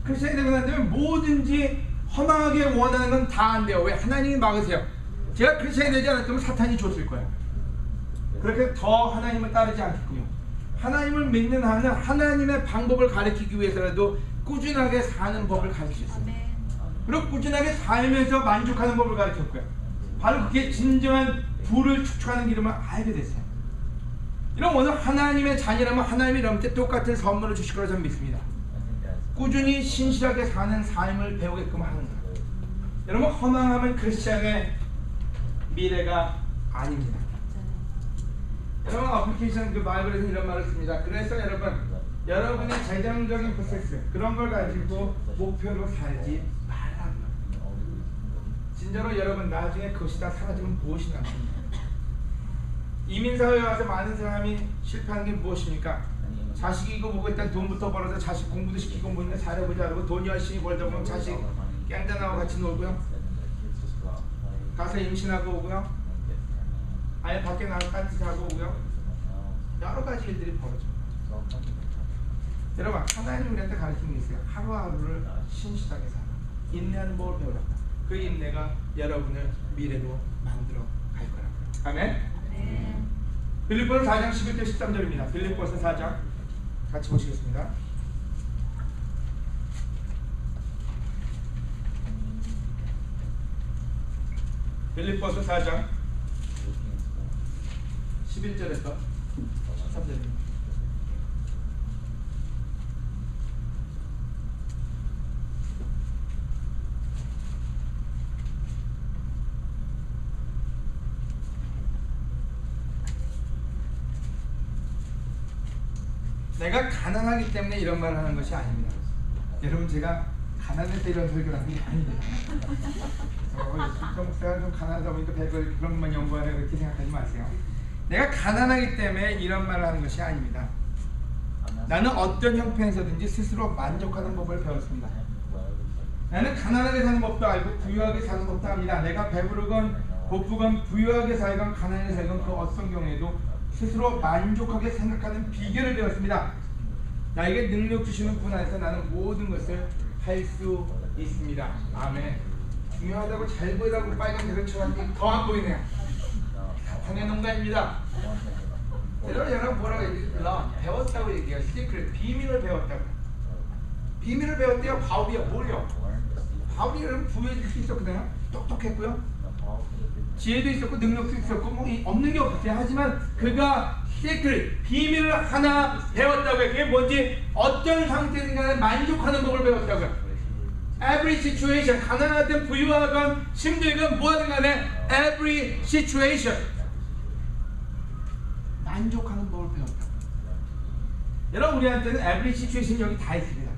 크리스찬이 되고 나면 뭐든지 허망하게 원하는 건 다 안 돼요. 왜? 하나님이 막으세요. 제가 크리스찬이 되지 않았다면 사탄이 줬을 거예요. 그렇게 더 하나님을 따르지 않겠군요. 하나님을 믿는 한은 하나님의 방법을 가르치기 위해서라도 꾸준하게 사는 법을 가르치셨어요. 그리고 꾸준하게 살면서 만족하는 법을 가르쳤고요. 바로 그게 진정한 부를 축적하는 길임을 알게 됐어요. 이런 오늘 하나님의 자녀라면 하나님이 여러분한테 똑같은 선물을 주실 거라 저는 믿습니다. 꾸준히 신실하게 사는 삶을 배우게끔 하는 거예요. 여러분 허망하면 크리스찬의 미래가 아닙니다. 여러분 어플리케이션 그 바이블에서 이런 말을 씁니다. 그래서 여러분의 재정적인 프로세스 그런 걸 가지고 목표로 살지 말라고요. 진짜로 여러분 나중에 그것이 다 사라지면 무엇이 남습니까? 이민사회에 와서 많은 사람이 실패하는 게 무엇입니까? 자식이고 뭐고 일단 돈부터 벌어서 자식 공부도 시키고 뭔가 잘해보자 그러고 돈 열심히 벌다 보면 자식 깽단하고 같이 놀고요. 가서 임신하고 오고요. 아예 밖에 나가서 딴짓하고 오고요. 여러 가지 일들이 벌어져요. 여러분 하나님 우리한테 가르치는 게 있어요. 하루하루를 신실하게 살아. 인내하는 법을 배우라. 그 인내가 여러분을 미래로 만들어 갈 거라고요. 아멘. 빌립보서 4장 11절 13절입니다. 빌립보서 4장 같이 보시겠습니다. 빌립보서 4장 11절에서 13절입니다. 내가 가난하기 때문에 이런 말을 하는 것이 아닙니다. 여러분 제가 가난할 때 이런 설교를 하는 게 아닙니다. 목사가 좀 가난하다 보니까 그런 것만 연구하려 그렇게 생각하지 마세요. 내가 가난하기 때문에 이런 말을 하는 것이 아닙니다. 나는 어떤 형편에서든지 스스로 만족하는 법을 배웠습니다. 나는 가난하게 사는 법도 알고 부유하게 사는 법도 압니다. 내가 배부르건 고프건 부유하게 살건 가난하게 살건 그 어떤 경우에도 스스로 만족하게 생각하는 비결을 배웠습니다. 나에게 능력 주시는 분 안에서 나는 모든 것을 할 수 있습니다. 아멘. 중요하다고 잘 보이라고 빨간 색을 쳐봤더니 더 안 보이네요. 사탄의 농간입니다. 여러분 뭐라고 얘기해요? 배웠다고 얘기해요. 시크릿, 비밀을 배웠다고. 비밀을 배웠대요. 바울이요. 뭘요? 바울이 여러분 부유해질 수 있었거든요. 똑똑했고요. 지혜도 있었고 능력도 있었고 뭐 없는 게 없었어요. 하지만 그가 시크릿, 비밀을 하나 배웠다고요. 그게 뭔지 어떤 상태든 간에 만족하는 법을 배웠다고요. Every situation, 가난하든 부유하건 힘들건 뭐하든 간에 every situation 만족하는 법을 배웠다고요. 여러분 우리한테는 every situation 여기 다 있습니다.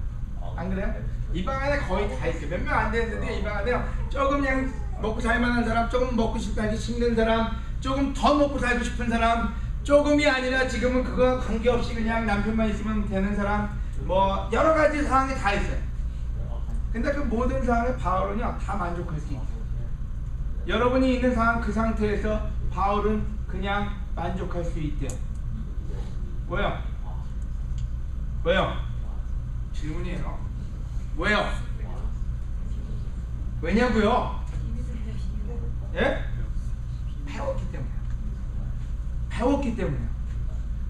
안 그래요? 이 방 안에 거의 다 있어요. 몇 명 안 되는데 이 방 안에 조금 그냥 먹고 살만한 사람, 조금 먹고 싶다기 힘든 사람, 조금 더 먹고 살고 싶은 사람, 조금이 아니라 지금은 그거 관계없이 그냥 남편만 있으면 되는 사람, 뭐 여러 가지 상황이 다 있어요. 근데 그 모든 상황에 바울은요 다 만족할 수 있어요. 여러분이 있는 상황 그 상태에서 바울은 그냥 만족할 수 있대요. 왜요? 왜요? 질문이에요. 왜요? 왜냐고요? 예? 배웠기 때문에. 배웠기 때문에.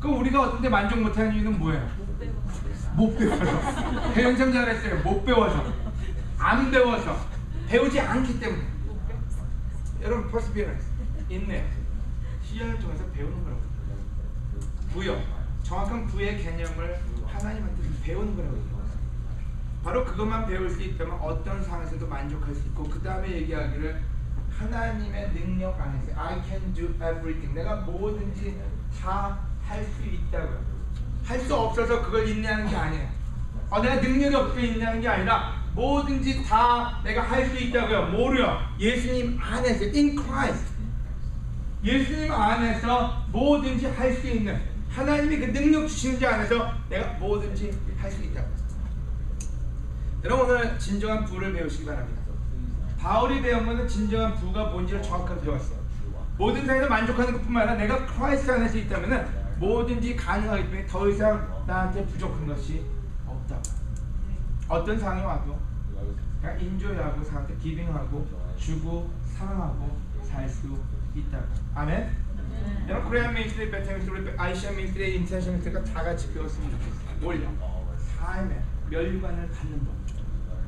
그럼 우리가 어떤 데 만족 못하는 이유는 뭐예요? 못 배워서. 배연참 잘했어요. 못 배워서. 안 배워서. 배우지 않기 때문에. 여러분 퍼스피어런스 인내 시련을 통해서 배우는 거라고. 부여 정확한 부의 개념을 하나님한테 배우는 거라고. 바로 그것만 배울 수 있다면 어떤 상황에서도 만족할 수 있고, 그 다음에 얘기하기를 하나님의 능력 안에서 I can do everything, 내가 뭐든지 다 할 수 있다고요. 할 수 없어서 그걸 인내하는 게 아니에요. 내가 능력이 없어 인내하는 게 아니라 뭐든지 다 내가 할 수 있다고요. 뭐로요? 예수님 안에서, in Christ. 예수님 안에서 뭐든지 할 수 있는, 하나님이 그 능력 주시는 자 안에서 내가 뭐든지 할 수 있다고. 여러분 오늘 진정한 부를 배우시기 바랍니다. 바울이 배운 것은 진정한 부가 뭔지를 정확하게 배웠어요. 모든 상황에서 만족하는 것뿐만 아니라 내가 크라이스트 안에서 있다면 뭐든지 가능하기 때문에 더 이상 나한테 부족한 것이 없다고. 어떤 상황이 와도 그냥 인조하고 상한테 기빙하고 주고 사랑하고 살 수 있다고. 아멘. 여러분 코리안 미니스트리, 베테랑 미니스트리, 아시아 미니스트리, 인터내셔널 미니스트리가 다 같이 배웠으면 좋겠어요. 뭘요? 삶의 멸류관을 갖는 법.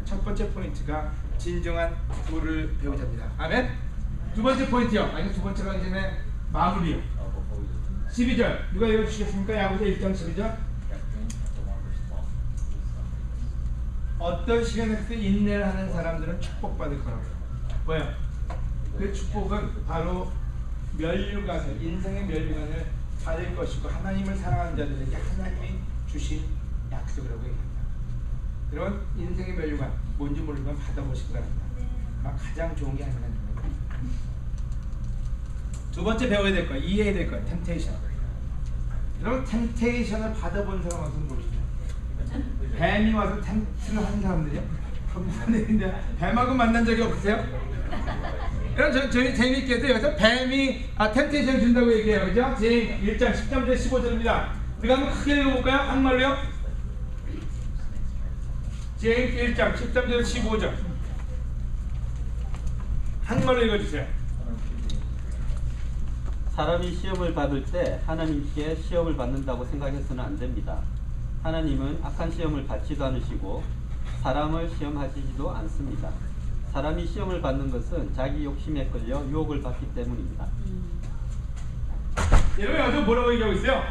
첫 번째 포인트가 진정한 부를 배우자입니다. 아멘. 두 번째 포인트요. 아니 두 번째가 이제 마무리요. 12절 누가 읽어주시겠습니까? 야고보서 1장 12절. 어떤 시련에서 인내를 하는 사람들은 축복받을 거라고. 왜요? 그 축복은 바로 멸류관을, 인생의 멸류관을 받을 것이고 하나님을 사랑하는 자들에게 하나님이 주신 약속이라고 얘기합니다. 여러분 인생의 멸류관 뭔지 모르면 받아보시기 바랍니다. 가장 좋은 게 아니라. 두 번째 배워야 될 거예요. 이해해야 될 거예요. 템테이션. 여러분 템테이션을 받아본 사람 와서 보시죠. 뱀이 와서 템트를 하는 사람들이요? 검사들인데 뱀하고 만난 적이 없으세요? 여러분 저희 재미있게도 여기서 뱀이 템테이션 준다고 얘기해요. 그죠? 제 1장 10절부터 15절입니다. 우리가 한번 크게 읽어볼까요? 한말로요? 제 1장 13절 15절 한말로 읽어주세요. 사람이 시험을 받을 때 하나님께 시험을 받는다고 생각해서는 안 됩니다. 하나님은 악한 시험을 받지도 않으시고 사람을 시험하시지도 않습니다. 사람이 시험을 받는 것은 자기 욕심에 끌려 유혹을 받기 때문입니다. 여러분 여기서 뭐라고 얘기하고 있어요?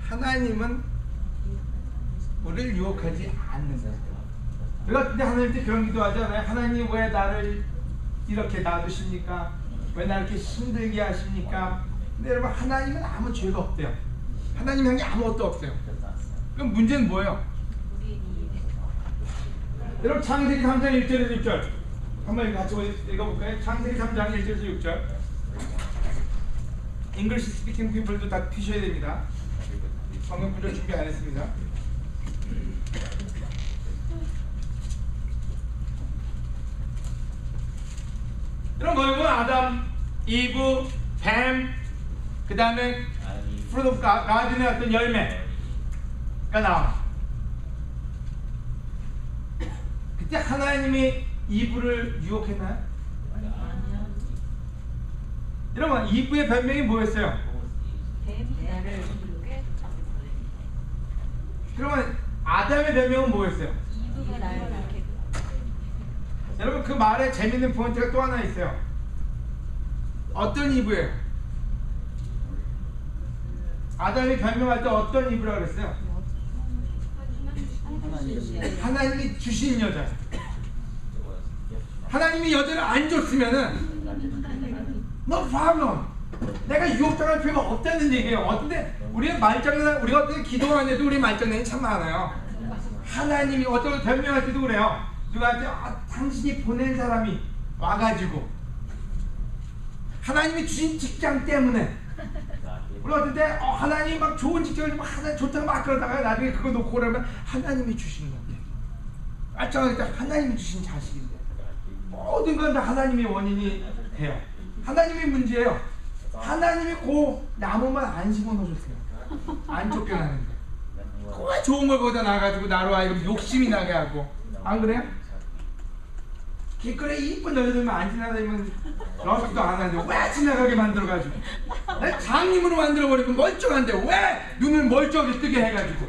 하나님은 우리를 유혹하지 않는다. 우리가 근데 하나님께 그런 기도하잖아요. 하나님 왜 나를 이렇게 놔두십니까? 왜 나를 이렇게 힘들게 하십니까? 근데 여러분 하나님은 아무 죄가 없대요. 하나님 향해 아무것도 없어요. 그럼 문제는 뭐예요? 여러분 창세기 3장 1절에서 6절 한번 같이 읽어볼까요? 창세기 3장 1절에서 6절 English speaking people도 다 피셔야 됩니다. 성경 구절 준비 안 했습니다. 이런 거는 아담, 이브, 뱀, 그 다음에 fruit of God의 어떤 열매가 나와. 그때 하나님이 이브를 유혹했나요? 여러분 이브의 변명이 뭐였어요? 그러면 아담의 변명은 뭐였어요? 여러분 그 말에 재밌는 포인트가 또 하나 있어요. 어떤 이브예요? 아담이 변명할 때 어떤 이브라고 그랬어요? 하나님이 주신 여자. 하나님이 여자를 안 줬으면은 no problem. 내가 유혹당할 필요가 없다는 얘기예요. 어떤데 우리가 말장난, 우리가 어떻게 기도를 해도 우리 말장난이 참 많아요. 하나님이 어떤 변명할 때도 그래요. 누가한테 당신이 보낸 사람이 와가지고 하나님이 주신 직장 때문에 우리 어떨 때 하나님이 막 좋은 직장을 막 하나 좋다고 막 그러다가 나중에 그거 놓고 그러면 하나님이 주신 건데 말짱할 때 하나님이 주신 자식인데 모든 건 다 하나님의 원인이 돼요. 하나님의 문제예요. 하나님이 그 나무만 안 심어놓으셨어요. 안 쫓겨나는데. 그 좋은 걸 거기다 놔가지고 나로 하여금 욕심이 나게 하고. 안 그래요? 길거리에 이쁜 여자들만 안 지나다니면 러브도 안 하는데 왜 지나가게 만들어가지고. 내 장님으로 만들어버리고 멀쩡한데 왜 눈을 멀쩡하게 뜨게 해가지고.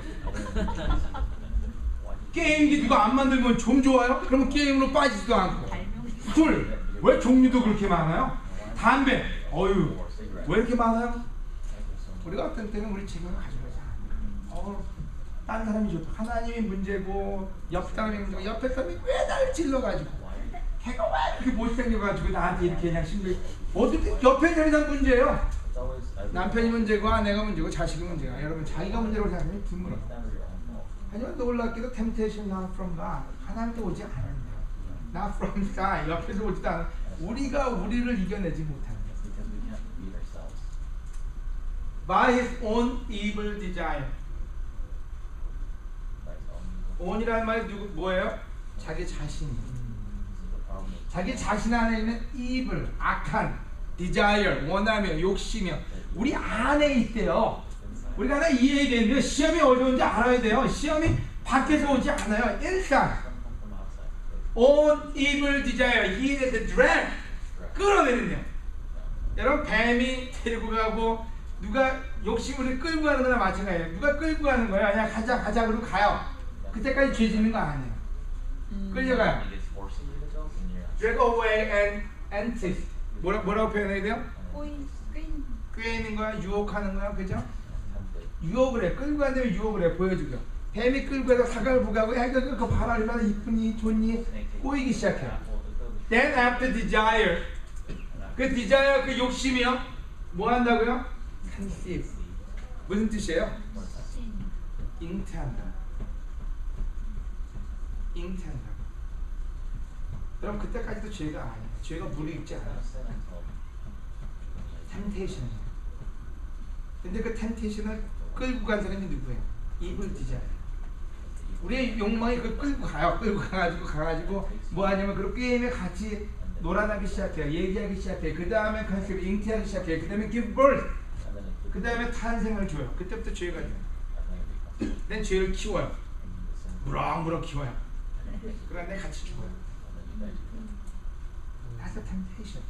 게임기 누가 안 만들면 좀 좋아요? 그러면 게임으로 빠지지도 않고. 술, 왜 종류도 그렇게 많아요? 담배, 어휴, 왜 이렇게 많아요? 우리가 어떤 때는 우리 책임을 가져가지 않아요. 딴 사람이 좋다. 하나님이 문제고 옆 사람이 문제고 옆에 사람이 왜 나를 찔러가지고 걔가 왜 이렇게 못생겨가지고 나한테 이렇게 그냥 신경 어떻게 옆에 사람이 다 문제예요. 남편이 문제고 아내가 문제고 자식이 문제가. 여러분 자기가 문제라고 생각하면 드물어. 하지만 놀랍게도 temptation not from God. 하나님께 오지 않아요. Not from side. 옆에서 오지도 않아. 우리가 우리를 이겨내지 못합니다. By his own evil desire. own이라는 말이 누구 뭐예요? 자기 자신. 자기 자신 안에 있는 evil, 악한, desire, 원하며, 욕심이며 우리 안에 있대요. 우리가 하나 이해해야 되는데 시험이 어려운지 알아야 돼요. 시험이 밖에서 오지 않아요. 일상. own evil desire, he is the drag. 끌어내는데요. 여러분 뱀이 데리고 가고 누가 욕심을 끌고 가는 거나 마찬가지예요. 누가 끌고 가는 거예요? 그냥 가자 가자 그러고 가요. 그때까지 죄 짓는 거 아니에요. 끌려가요. drag away and entice. 뭐라고 표현해야 돼요? 꿰는 거야, 유혹하는 거야, 그죠? 유혹을 해. 끌고 간다면 유혹을 해. 보여주죠. 뱀이 끌고 가서 사과를 부가고 야 이거 봐라 얼마나 이쁘니 좋니 꼬이기 시작해요. Then after desire, 그 desire 그 욕심이요. 뭐 한다고요? conceive. 무슨 뜻이에요? 잉태한다. 잉태한다. 그럼 그때까지도 죄가 아니에요. 죄가 무르익지 않아요. temptation. 근데 그 temptation을 끌고 간 사람이 누구예요? evil desire. 우리의 욕망이 그 끌고 가요. 끌고 가가지고 뭐 하냐면 그 게임에 같이 놀아나기 시작해요. 얘기하기 시작해요. 그 다음에 컨셉 잉태하기 시작해요. 그 다음에 give birth. 그 다음에 탄생을 줘요. 그때부터 죄가 돼요. 난 죄를 키워요. 무럭무럭 키워요. 그러니까 내 같이 죽어요. That's a temptation.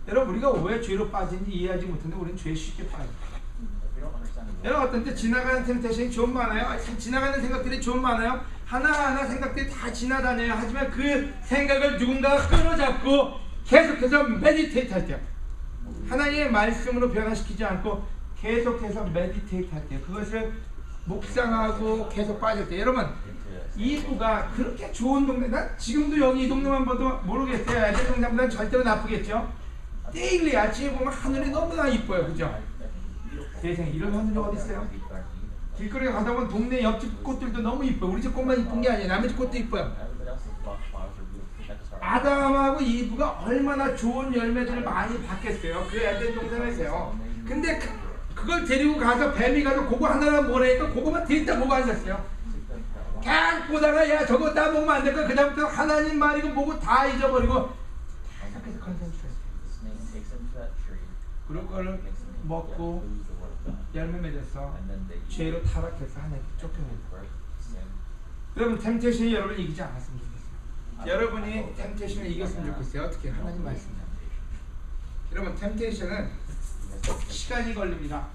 여러분 우리가 왜 죄로 빠진지 이해하지 못하는데 우리는 죄에 쉽게 빠져요. 여러분 어떤 때 지나가는 템테이션이 좀 많아요. 지나가는 생각들이 좀 많아요. 하나하나 생각들이 다 지나다녀요. 하지만 그 생각을 누군가가 끌어잡고 계속해서 메디테이트 할 때요. 하나님의 말씀으로 변화시키지 않고 계속해서 메디테이트 할 때요. 그것을 묵상하고 계속 빠질 때. 여러분 이부가 그렇게 좋은 동네. 난 지금도 여기 이 동네만 봐도 모르겠어요. 애들 동네보다는 절대로 나쁘겠죠. 데일리 아침에 보면 하늘이 너무나 이뻐요. 그죠? 세상에 이런 하늘이 어디 있어요? 길거리에 가다 보면 동네 옆집 꽃들도 너무 이뻐요. 우리 집 꽃만 이쁜 게 아니에요. 남의 집 꽃도 이뻐요. 아담하고 이브가 얼마나 좋은 열매들을 많이 받겠어요. 그 에덴 동산에서요. 근데 그걸 데리고 가서 뱀이 가서 그거 하나만 보내니까 그거만 들다 보고 앉았어요. 그냥 보다가 야 저거 다 먹으면 안 될까? 그 다음부터 하나님 말이고 뭐고 다 잊어버리고 계속해서 컨센트레이트. 그런 거를 먹고 열매 맺어서 죄로 타락해서 하나님께 쫓겨내고. 여러분 템테이션이 여러분을 이기지 않았으면 좋겠어요. 여러분이 템테이션을 이겼으면 좋겠어요. 어떻게? 하나님 말씀입니다. 여러분 템테이션은 시간이 걸립니다.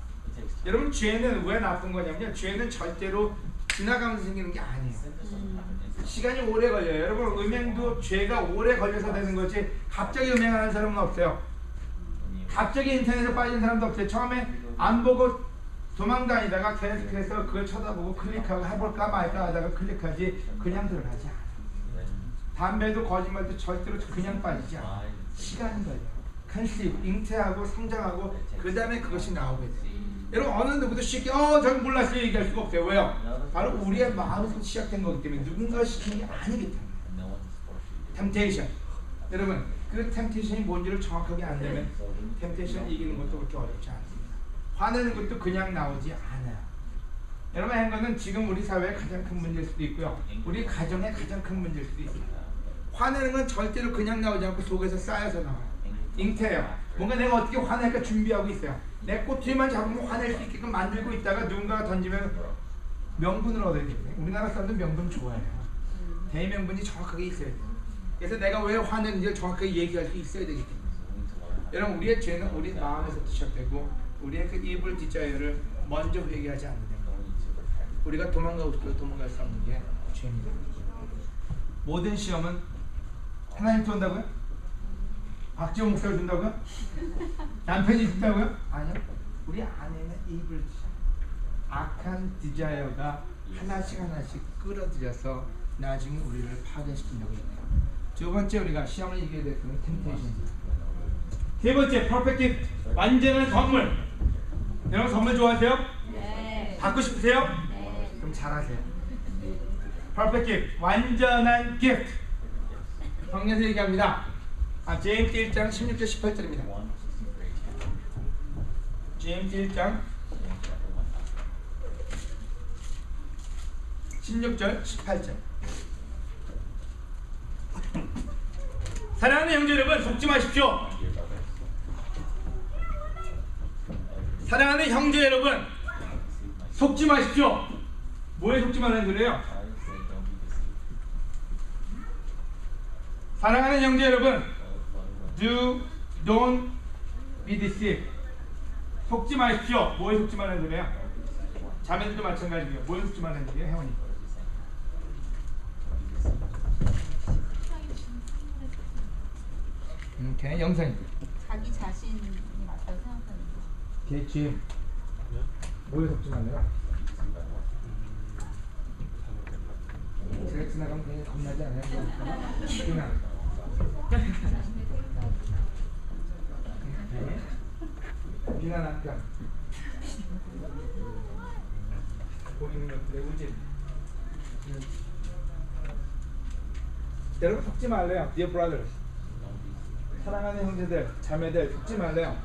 여러분 죄는 왜 나쁜 거냐면요. 죄는 절대로 지나가면서 생기는 게 아니에요. 시간이 오래 걸려요. 여러분 음행도 죄가 오래 걸려서 되는 거지 갑자기 음행하는 사람은 없어요. 갑자기 인터넷에 빠진 사람도 없어요. 처음에 안 보고 도망다니다가 계속해서 그걸 쳐다보고 클릭하고 해볼까 말까 하다가 클릭하지 그냥 들어가지 않아요. 담배도 거짓말도 절대로 그냥 빠지지 않아요. 시간이 걸려요. 컨셉, 잉태하고 성장하고 그 다음에 그것이 나오게 돼요. 여러분 어느 누구도 쉽게 저는 몰랐어요 얘기할 수가 없어요. 왜요? 바로 우리의 마음에서 시작된 거기 때문에 누군가 시킨 게 아니기 때문에. 템테이션. 여러분 그 템테이션이 뭔지를 정확하게 안 되면 템테이션 이기는 것도 그렇게 어렵지 않습니다. 화내는 것도 그냥 나오지 않아요. 여러분 한 거는 지금 우리 사회의 가장 큰 문제일 수도 있고요. 우리 가정의 가장 큰 문제일 수도 있습니다. 화내는 건 절대로 그냥 나오지 않고 속에서 쌓여서 나와요. 잉태예요. 뭔가 내가 어떻게 화낼까 준비하고 있어요. 내 꼬투리만 잡으면 화낼 수 있게끔 만들고 있다가 누군가가 던지면 명분을 얻어야 돼요. 우리나라 사람들은 명분 좋아해요. 대명분이 정확하게 있어야 돼요. 그래서 내가 왜 화내는지를 정확하게 얘기할 수 있어야 되기 때문에. 여러분, 우리의 죄는 우리 마음에서 시작되고 우리의 그 evil desire를 먼저 회개하지 않는다. 우리가 도망가고 싶어도 도망갈 수 없는 게 죄입니다. 모든 시험은 하나님께 온다고요? 박지원 목사가 준다고요? 남편이 준다고요? 아니요. 우리 안에는 evil desire, 악한 디자이어가 하나씩 끌어들여서 나중에 우리를 파괴시킨다고 해요. 두 번째 우리가 시험을 이겨야 될 것은 temptation입니다. 세 번째, perfect gift, 완전한 선물. 여러분 선물 좋아하세요? 네. 받고 싶으세요? 네. 그럼 잘하세요. perfect gift, 완전한 gift. 성경에서 얘기합니다. 제임스 1장 16절 18절입니다. 제임스 1장 16절 18절. 사랑하는 형제 여러분, 속지 마십시오. 사랑하는 형제 여러분, 속지 마십시오. 뭐에 속지 말라는 소리예요? 사랑하는 형제 여러분, don't be deceived. 속지 마십시오. 뭐에 속지 말라는 소리예요? 자매들도 마찬가지예요. 뭐에 속지 말라는 소리예요, 혜원이? 오케이, 영상이. 자기 자신이 맞다고 생각하는 거. 개취. 뭐에 속지 말래요? 제가 지나가면 그냥 겁나지 않아요? 그냥. 비난 남편. 보이는 것들의 우진. 여러분 속지 말래요, dear brothers. 사랑하는 형제들, 자매들 속지 말래요.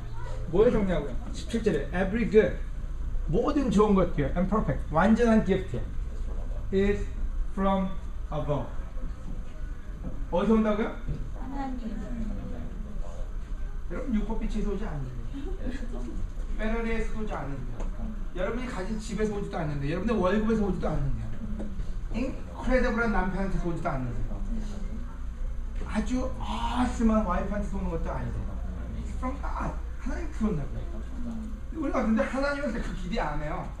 뭐에 속냐고요? 17절에 every good, 모든 좋은 것들, and perfect, 완전한 gift is from above. 어디서 온다고요? 하나님. 여러분 육법빛에서 오지 않는데, 페러리에서 오지 않는데, 여러분이 가진 집에서 오지도 않는데, 여러분의 월급에서 오지도 않는데, 인크레더블한 남편한테서 오지도 않는데, 아주 아스만 와이프한테서 오는 것도 아니고, from God, 하나님께서 온다고요. 우리 같은데 하나님한테 그 기대 안 해요.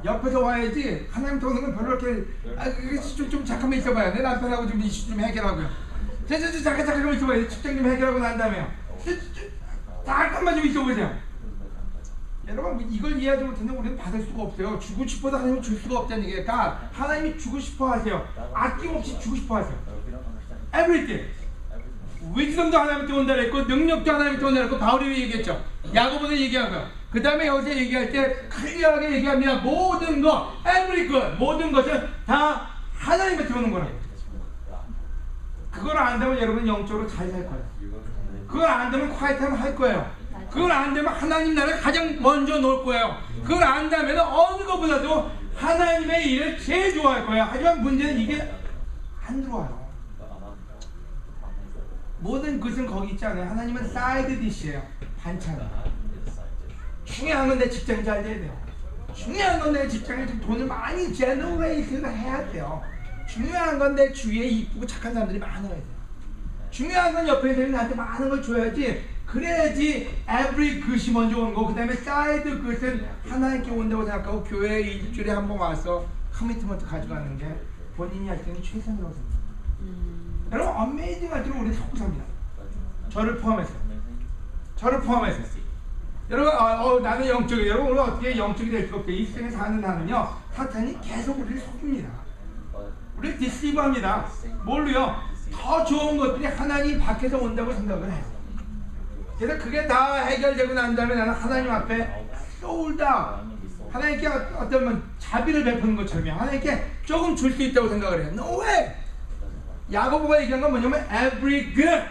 옆에서 와야지. 하나님한테 오는 건 별로 이렇게 좀 잠깐만 있어봐요. 내 남편하고 좀 이슈 좀 해결하고요. 잠깐 있어봐요. 직장 좀 해결하고 난 다음에요. 잠깐만 좀 있어보세요. 여러분 이걸 이해하지 못하면 우리는 받을 수가 없어요. 주고 싶어도 하나님은 줄 수가 없다는 얘기예요. 그러니까 하나님이 주고 싶어 하세요. 아낌없이 주고 싶어 하세요. Everything. 위즈덤도 하나님한테 온다 그랬고 능력도 하나님한테 온다 그랬고 바울이 얘기했죠. 야고보도 얘기하고요. 그 다음에 여기서 얘기할 때 클리어하게 얘기합니다. 모든 것, every good, 모든 것은 다 하나님한테 오는 거라고. 그걸 안다면 여러분은 영적으로 잘 살 거예요. 그걸 안다면 quiet하면 할 거예요. 그걸 안다면 하나님 나라를 가장 먼저 놓을 거예요. 그걸 안다면 어느 것보다도 하나님의 일을 제일 좋아할 거예요. 하지만 문제는 이게 안 들어와요. 모든 것은 거기 있지 않아요. 하나님은 사이드 디시예요. 반찬. 중요한 건 내 직장이 잘 돼야 돼요. 중요한 건 내 직장에 좀 돈을 많이 제너레이트를 해야 돼요. 중요한 건 내 주위에 이쁘고 착한 사람들이 많아야 돼요. 중요한 건 옆에 있는 나한테 많은 걸 줘야지. 그래야지 every 것이 먼저 오는 거고 그 다음에 사이드 것은 하나님께 온다고 생각하고 교회에 일주일에 한 번 와서 커미트먼트 가져가는 게 본인이 할 때는 최선이라고 생각합니다. 여러분 어메이징할 줄로 우리는 속고 삽니다. 저를 포함해서. 여러분 나는 영적이에요. 여러분 오늘 어떻게 영적이 될 수가 없어요. 이 세상에 사는 나는요 사탄이 계속 우리를 속입니다. 우리를 디스티브합니다. 뭘로요? 더 좋은 것들이 하나님 밖에서 온다고 생각을 해요. 그래서 그게 다 해결되고 난 다음에 나는 하나님 앞에 쏠다 하나님께 어떤 자비를 베푸는 것처럼 하나님께 조금 줄 수 있다고 생각을 해요. No way! 야고보가 얘기한 건 뭐냐면 every good,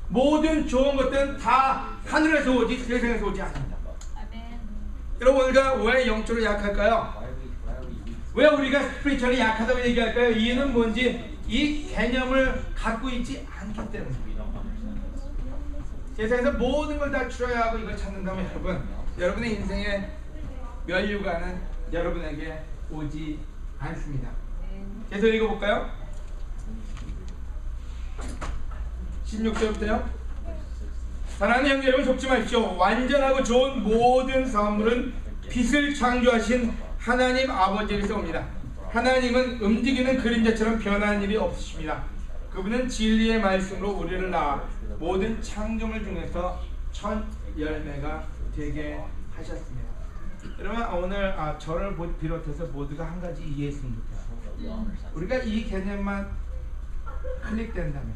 모든 좋은 것들은 다 하늘에서 오지 세상에서 오지 않습니다. 아멘. 여러분 우리가 왜 영적으로 약할까요? 왜 우리가 스피리추얼이 약하다고 얘기할까요? 이유는 뭔지 이 개념을 갖고 있지 않기 때문입니다. 세상에서 모든 걸 다 추려야 하고 이걸 찾는다면 여러분의 인생의 면류관은 여러분에게 오지 않습니다. 계속 읽어볼까요? 16절부터요. 사랑하는 형제 여러분, 속지 마십시오. 완전하고 좋은 모든 선물은 빛을 창조하신 하나님 아버지에게서 옵니다. 하나님은 움직이는 그림자처럼 변하는 일이 없으십니다. 그분은 진리의 말씀으로 우리를 낳아 모든 창조물 중에서 첫 열매가 되게 하셨습니다. 여러분, 오늘 저를 비롯해서 모두가 한 가지 이해했으면 좋겠어요. 우리가 이 개념만 클릭된다면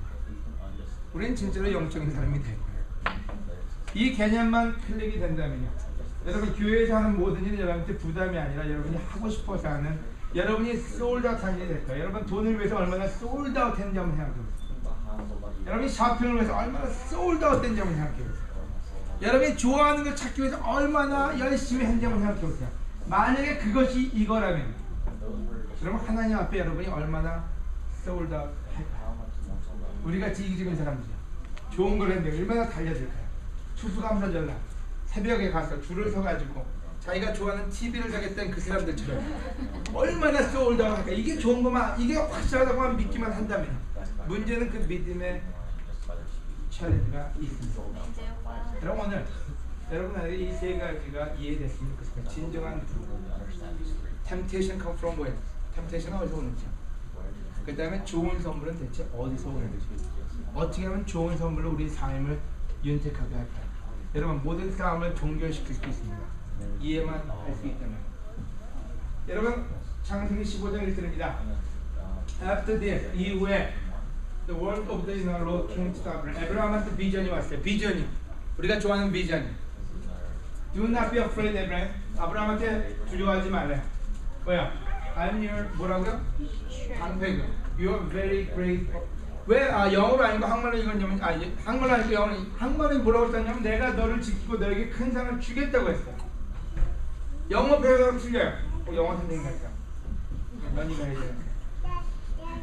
우리는 진짜로 영적인 사람이 될 거예요. 이 개념만 클릭이 된다면요, 여러분 교회에서 하는 모든 일은 여러분한테 부담이 아니라 여러분이 하고 싶어서 하는, 여러분이 솔드아웃 하는 일이 될 거예요. 여러분 돈을 위해서 얼마나 솔드아웃 했는지 한번 생각해보세요. 여러분이 쇼핑을 위해서 얼마나 솔드아웃 된지 한번 생각해보세요. 여러분이 좋아하는 걸 찾기 위해서 얼마나 열심히 했는지 한번 생각해보세요. 만약에 그것이 이거라면 그러면 하나님 앞에 여러분이 얼마나 솔드아웃 할까요? 우리같이 이기적인 사람들이요, 좋은 걸 했는데 얼마나 달려들까요? 추수감사절날 새벽에 가서 줄을 서가지고 자기가 좋아하는 TV를 사겠다는 그 사람들처럼 얼마나 소울다운 할까. 이게 좋은 것만, 이게 확실하다고만 믿기만 한다면, 문제는 그 믿음의 챌린지가 있습니다. 여러분, 오늘 여러분에게 이 세 가지가 이해됐으면 좋겠습니다. 진정한 temptation come from where? temptation은 어디서 오는지, 그 다음에 좋은 선물은 대체 어디서 오는지, 어떻게 하면 좋은 선물로 우리 삶을 윤택하게 할까요? 여러분, 모든 싸움을 종결시킬 수 있습니다. 이해만 할 수 있다면. 여러분, 창세기 15장 1절입니다. After this, 이후에 the word of the Lord came to Abraham. 에브라함한테 비전이 왔어요. 비전이, 우리가 좋아하는 비전이. Do not be afraid, Abraham. 아브라함한테 두려워하지 말래요. 뭐야? I'm your, 뭐라고요? 방패고. You are very great. 왜 영어로 아니고 한글로 읽었냐면, 한글로 아니고 영어로, 한글로 뭐라고 썼냐면 내가 너를 지키고 너에게 큰 상을 주겠다고 했어. 영어 표현으로 틀려요. 영어 선생님 같아요. 너니가 해야 돼요.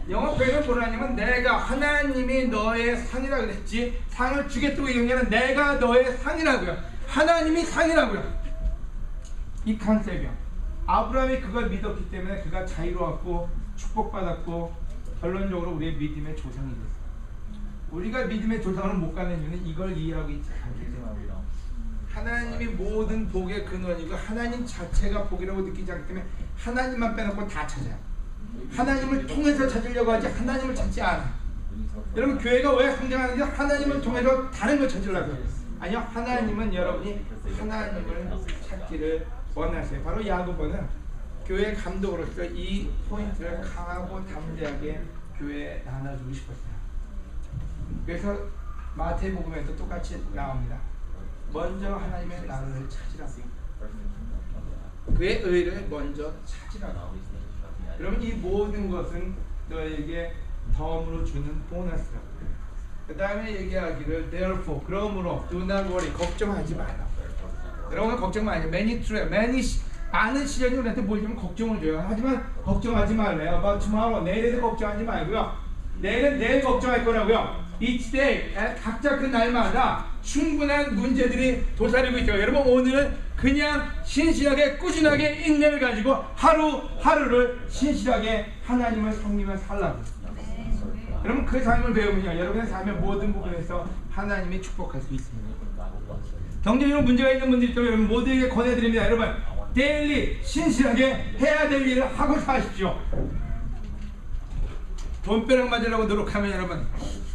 영어 표현은 뭐라냐면 내가, 하나님이 너의 상이라 그랬지, 상을 주겠다고 얘기하는 내가 너의 상이라고요. 하나님이 상이라고요. 이 컨셉이요. 아브라함이 그걸 믿었기 때문에 그가 자유로웠고 축복받았고 결론적으로 우리의 믿음의 조상이 됐어요. 우리가 믿음의 조상을 못 가는 이유는 이걸 이해하고 있지 않기 때문입니다. 하나님이 모든 복의 근원이고 하나님 자체가 복이라고 느끼지 않기 때문에 하나님만 빼놓고 다 찾아요. 하나님을 통해서 찾으려고 하지 하나님을 찾지 않아. 여러분, 교회가 왜 성장하는지 하나님을 통해서 다른 걸 찾으려고요. 아니요, 하나님은 여러분이 하나님을 찾기를 원하세요. 바로 야고보는 교회 감독으로서 이 포인트를 강하고 담대하게 교회에 나눠주고 싶었어요. 그래서 마태복음에도 똑같이 나옵니다. 먼저 하나님의 나라를 찾으라고, 그의 의를 먼저 찾으라고. 여러분, 이 모든 것은 너에게 덤으로 주는 보너스라고. 그 다음에 얘기하기를 therefore, 그러므로 do not worry, 걱정하지 마라. 여러분, 걱정 많이 해요. 많은 시련이 우리한테 뭘 주면 걱정을 줘요. 하지만 걱정하지 말래요. about tomorrow, 내일에 대해 걱정하지 말고요. 내일은 내일 걱정할 거라고요. each day, 각자 그 날마다 충분한 문제들이 도사리고 있죠. 여러분, 오늘은 그냥 신실하게 꾸준하게 인내를 가지고 하루하루를 신실하게 하나님을 섬기며 살라고. 여러분, 그 삶을 배우면요, 여러분의 삶의 모든 부분에서 하나님이 축복할 수 있습니다. 경제적으로 문제가 있는 분들이 있다면 여러분 모두에게 권해드립니다. 여러분, 데일리 신실하게 해야 될 일을 하고 사십시오. 돈벼락 맞으려고 노력하면 여러분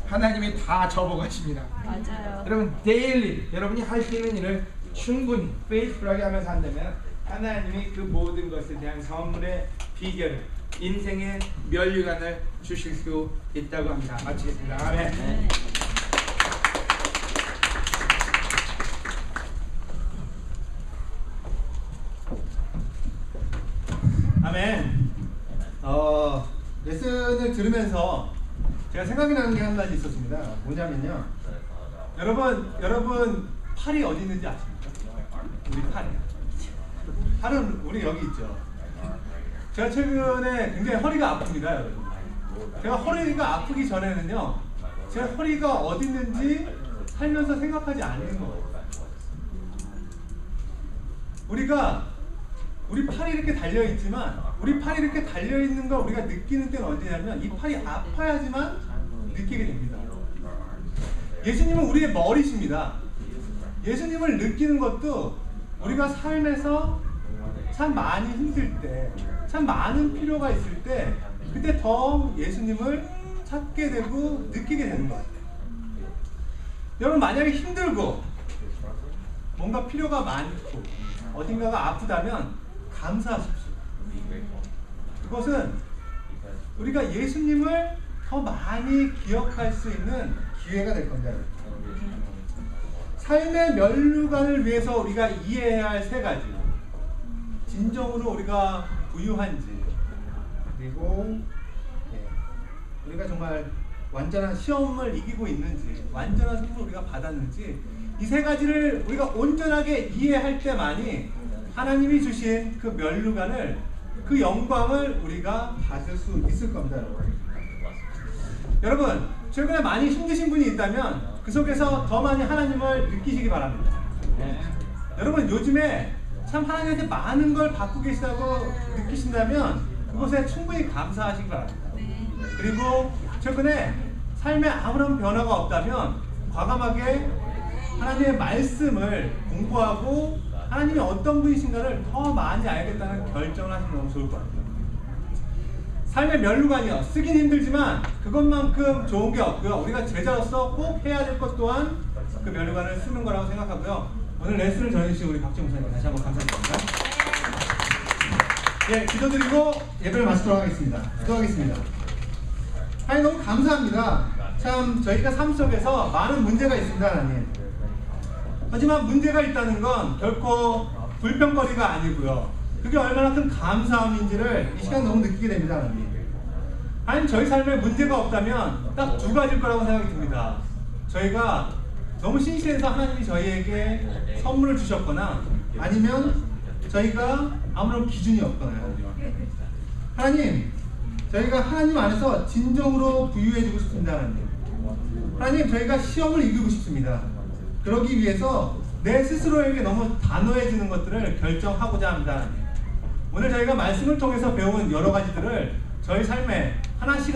하나님이 다 접어가십니다. 맞아요. 여러분, 데일리 여러분이 할 수 있는 일을 충분히 페이스풀하게 하면서 한다면 하나님이 그 모든 것에 대한 선물의 비결을, 인생의 면류관을 주실 수 있다고 합니다. 마치겠습니다. 아멘. 아멘. 레슨을 들으면서 제가 생각이 나는 게 한 가지 있었습니다. 뭐냐면요, 여러분 팔이 어디 있는지 아십니까? 우리 팔은 우리 여기 있죠. 제가 최근에 굉장히 허리가 아픕니다, 여러분. 제가 허리가 아프기 전에는요, 제 허리가 어디 있는지 살면서 생각하지 않는 거예요. 우리 팔이 이렇게 달려 있지만, 우리 팔이 이렇게 달려 있는 걸 우리가 느끼는 때는 언제냐면 이 팔이 아파야지만 느끼게 됩니다. 예수님은 우리의 머리십니다. 예수님을 느끼는 것도 우리가 삶에서 참 많이 힘들 때, 참 많은 필요가 있을 때, 그때 더 예수님을 찾게 되고 느끼게 되는 것 같아요. 여러분, 만약에 힘들고 뭔가 필요가 많고 어딘가가 아프다면 감사하십시오. 그것은 우리가 예수님을 더 많이 기억할 수 있는 기회가 될 겁니다. 삶의 면류관을 위해서 우리가 이해해야 할 세 가지. 진정으로 우리가 부유한지, 그리고 우리가 정말 완전한 시험을 이기고 있는지, 완전한 선물을 우리가 받았는지, 이 세 가지를 우리가 온전하게 이해할 때만이 하나님이 주신 그 면류관을, 그 영광을 우리가 받을 수 있을 겁니다, 여러분. 최근에 많이 힘드신 분이 있다면 그 속에서 더 많이 하나님을 느끼시기 바랍니다. 여러분, 요즘에 참 하나님한테 많은 걸 받고 계시다고 느끼신다면 그것에 충분히 감사하시기 바랍니다. 그리고 최근에 삶에 아무런 변화가 없다면 과감하게 하나님의 말씀을 공부하고 하나님이 어떤 분이신가를 더 많이 알겠다는 결정을 하시면 너무 좋을 것 같아요. 삶의 면류관이요, 쓰긴 힘들지만 그것만큼 좋은 게 없고요. 우리가 제자로서 꼭 해야 될 것 또한 그 면류관을 쓰는 거라고 생각하고요. 오늘 레슨을 전해주신 우리 박정 목사님 다시 한번 감사드립니다. 예, 기도드리고 예배를 마치도록 하겠습니다. 기도하겠습니다. 하나님, 너무 감사합니다. 참 저희가 삶 속에서 많은 문제가 있습니다, 하나님. 하지만 문제가 있다는 건 결코 불평거리가 아니고요, 그게 얼마나 큰 감사함인지를 이 시간 너무 느끼게 됩니다, 하나님. 하나님, 저희 삶에 문제가 없다면 딱 두 가지일 거라고 생각이 듭니다. 저희가 너무 신실해서 하나님이 저희에게 선물을 주셨거나, 아니면 저희가 아무런 기준이 없거나요. 하나님, 저희가 하나님 안에서 진정으로 부유해지고 싶습니다, 하나님. 하나님, 저희가 시험을 이기고 싶습니다. 그러기 위해서 내 스스로에게 너무 단호해지는 것들을 결정하고자 합니다, 하나님. 오늘 저희가 말씀을 통해서 배운 여러 가지들을 저희 삶에 하나씩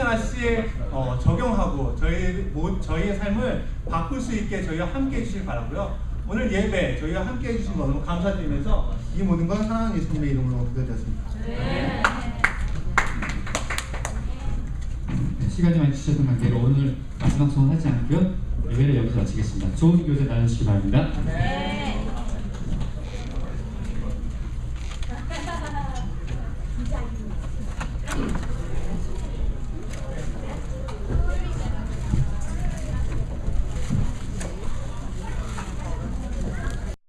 적용하고 저희의 삶을 바꿀 수 있게 저희와 함께 해주시길 바라고요. 오늘 예배 저희와 함께 해주신 거 너무 감사드리면서 이 모든 건 사랑하는 예수님의 이름으로 기도드렸습니다. 시간이 많이 주셨던 관계로 오늘 마지막 소원 하지 않고요, 예배를 여기서 마치겠습니다. 좋은 교제 나누시기 바랍니다.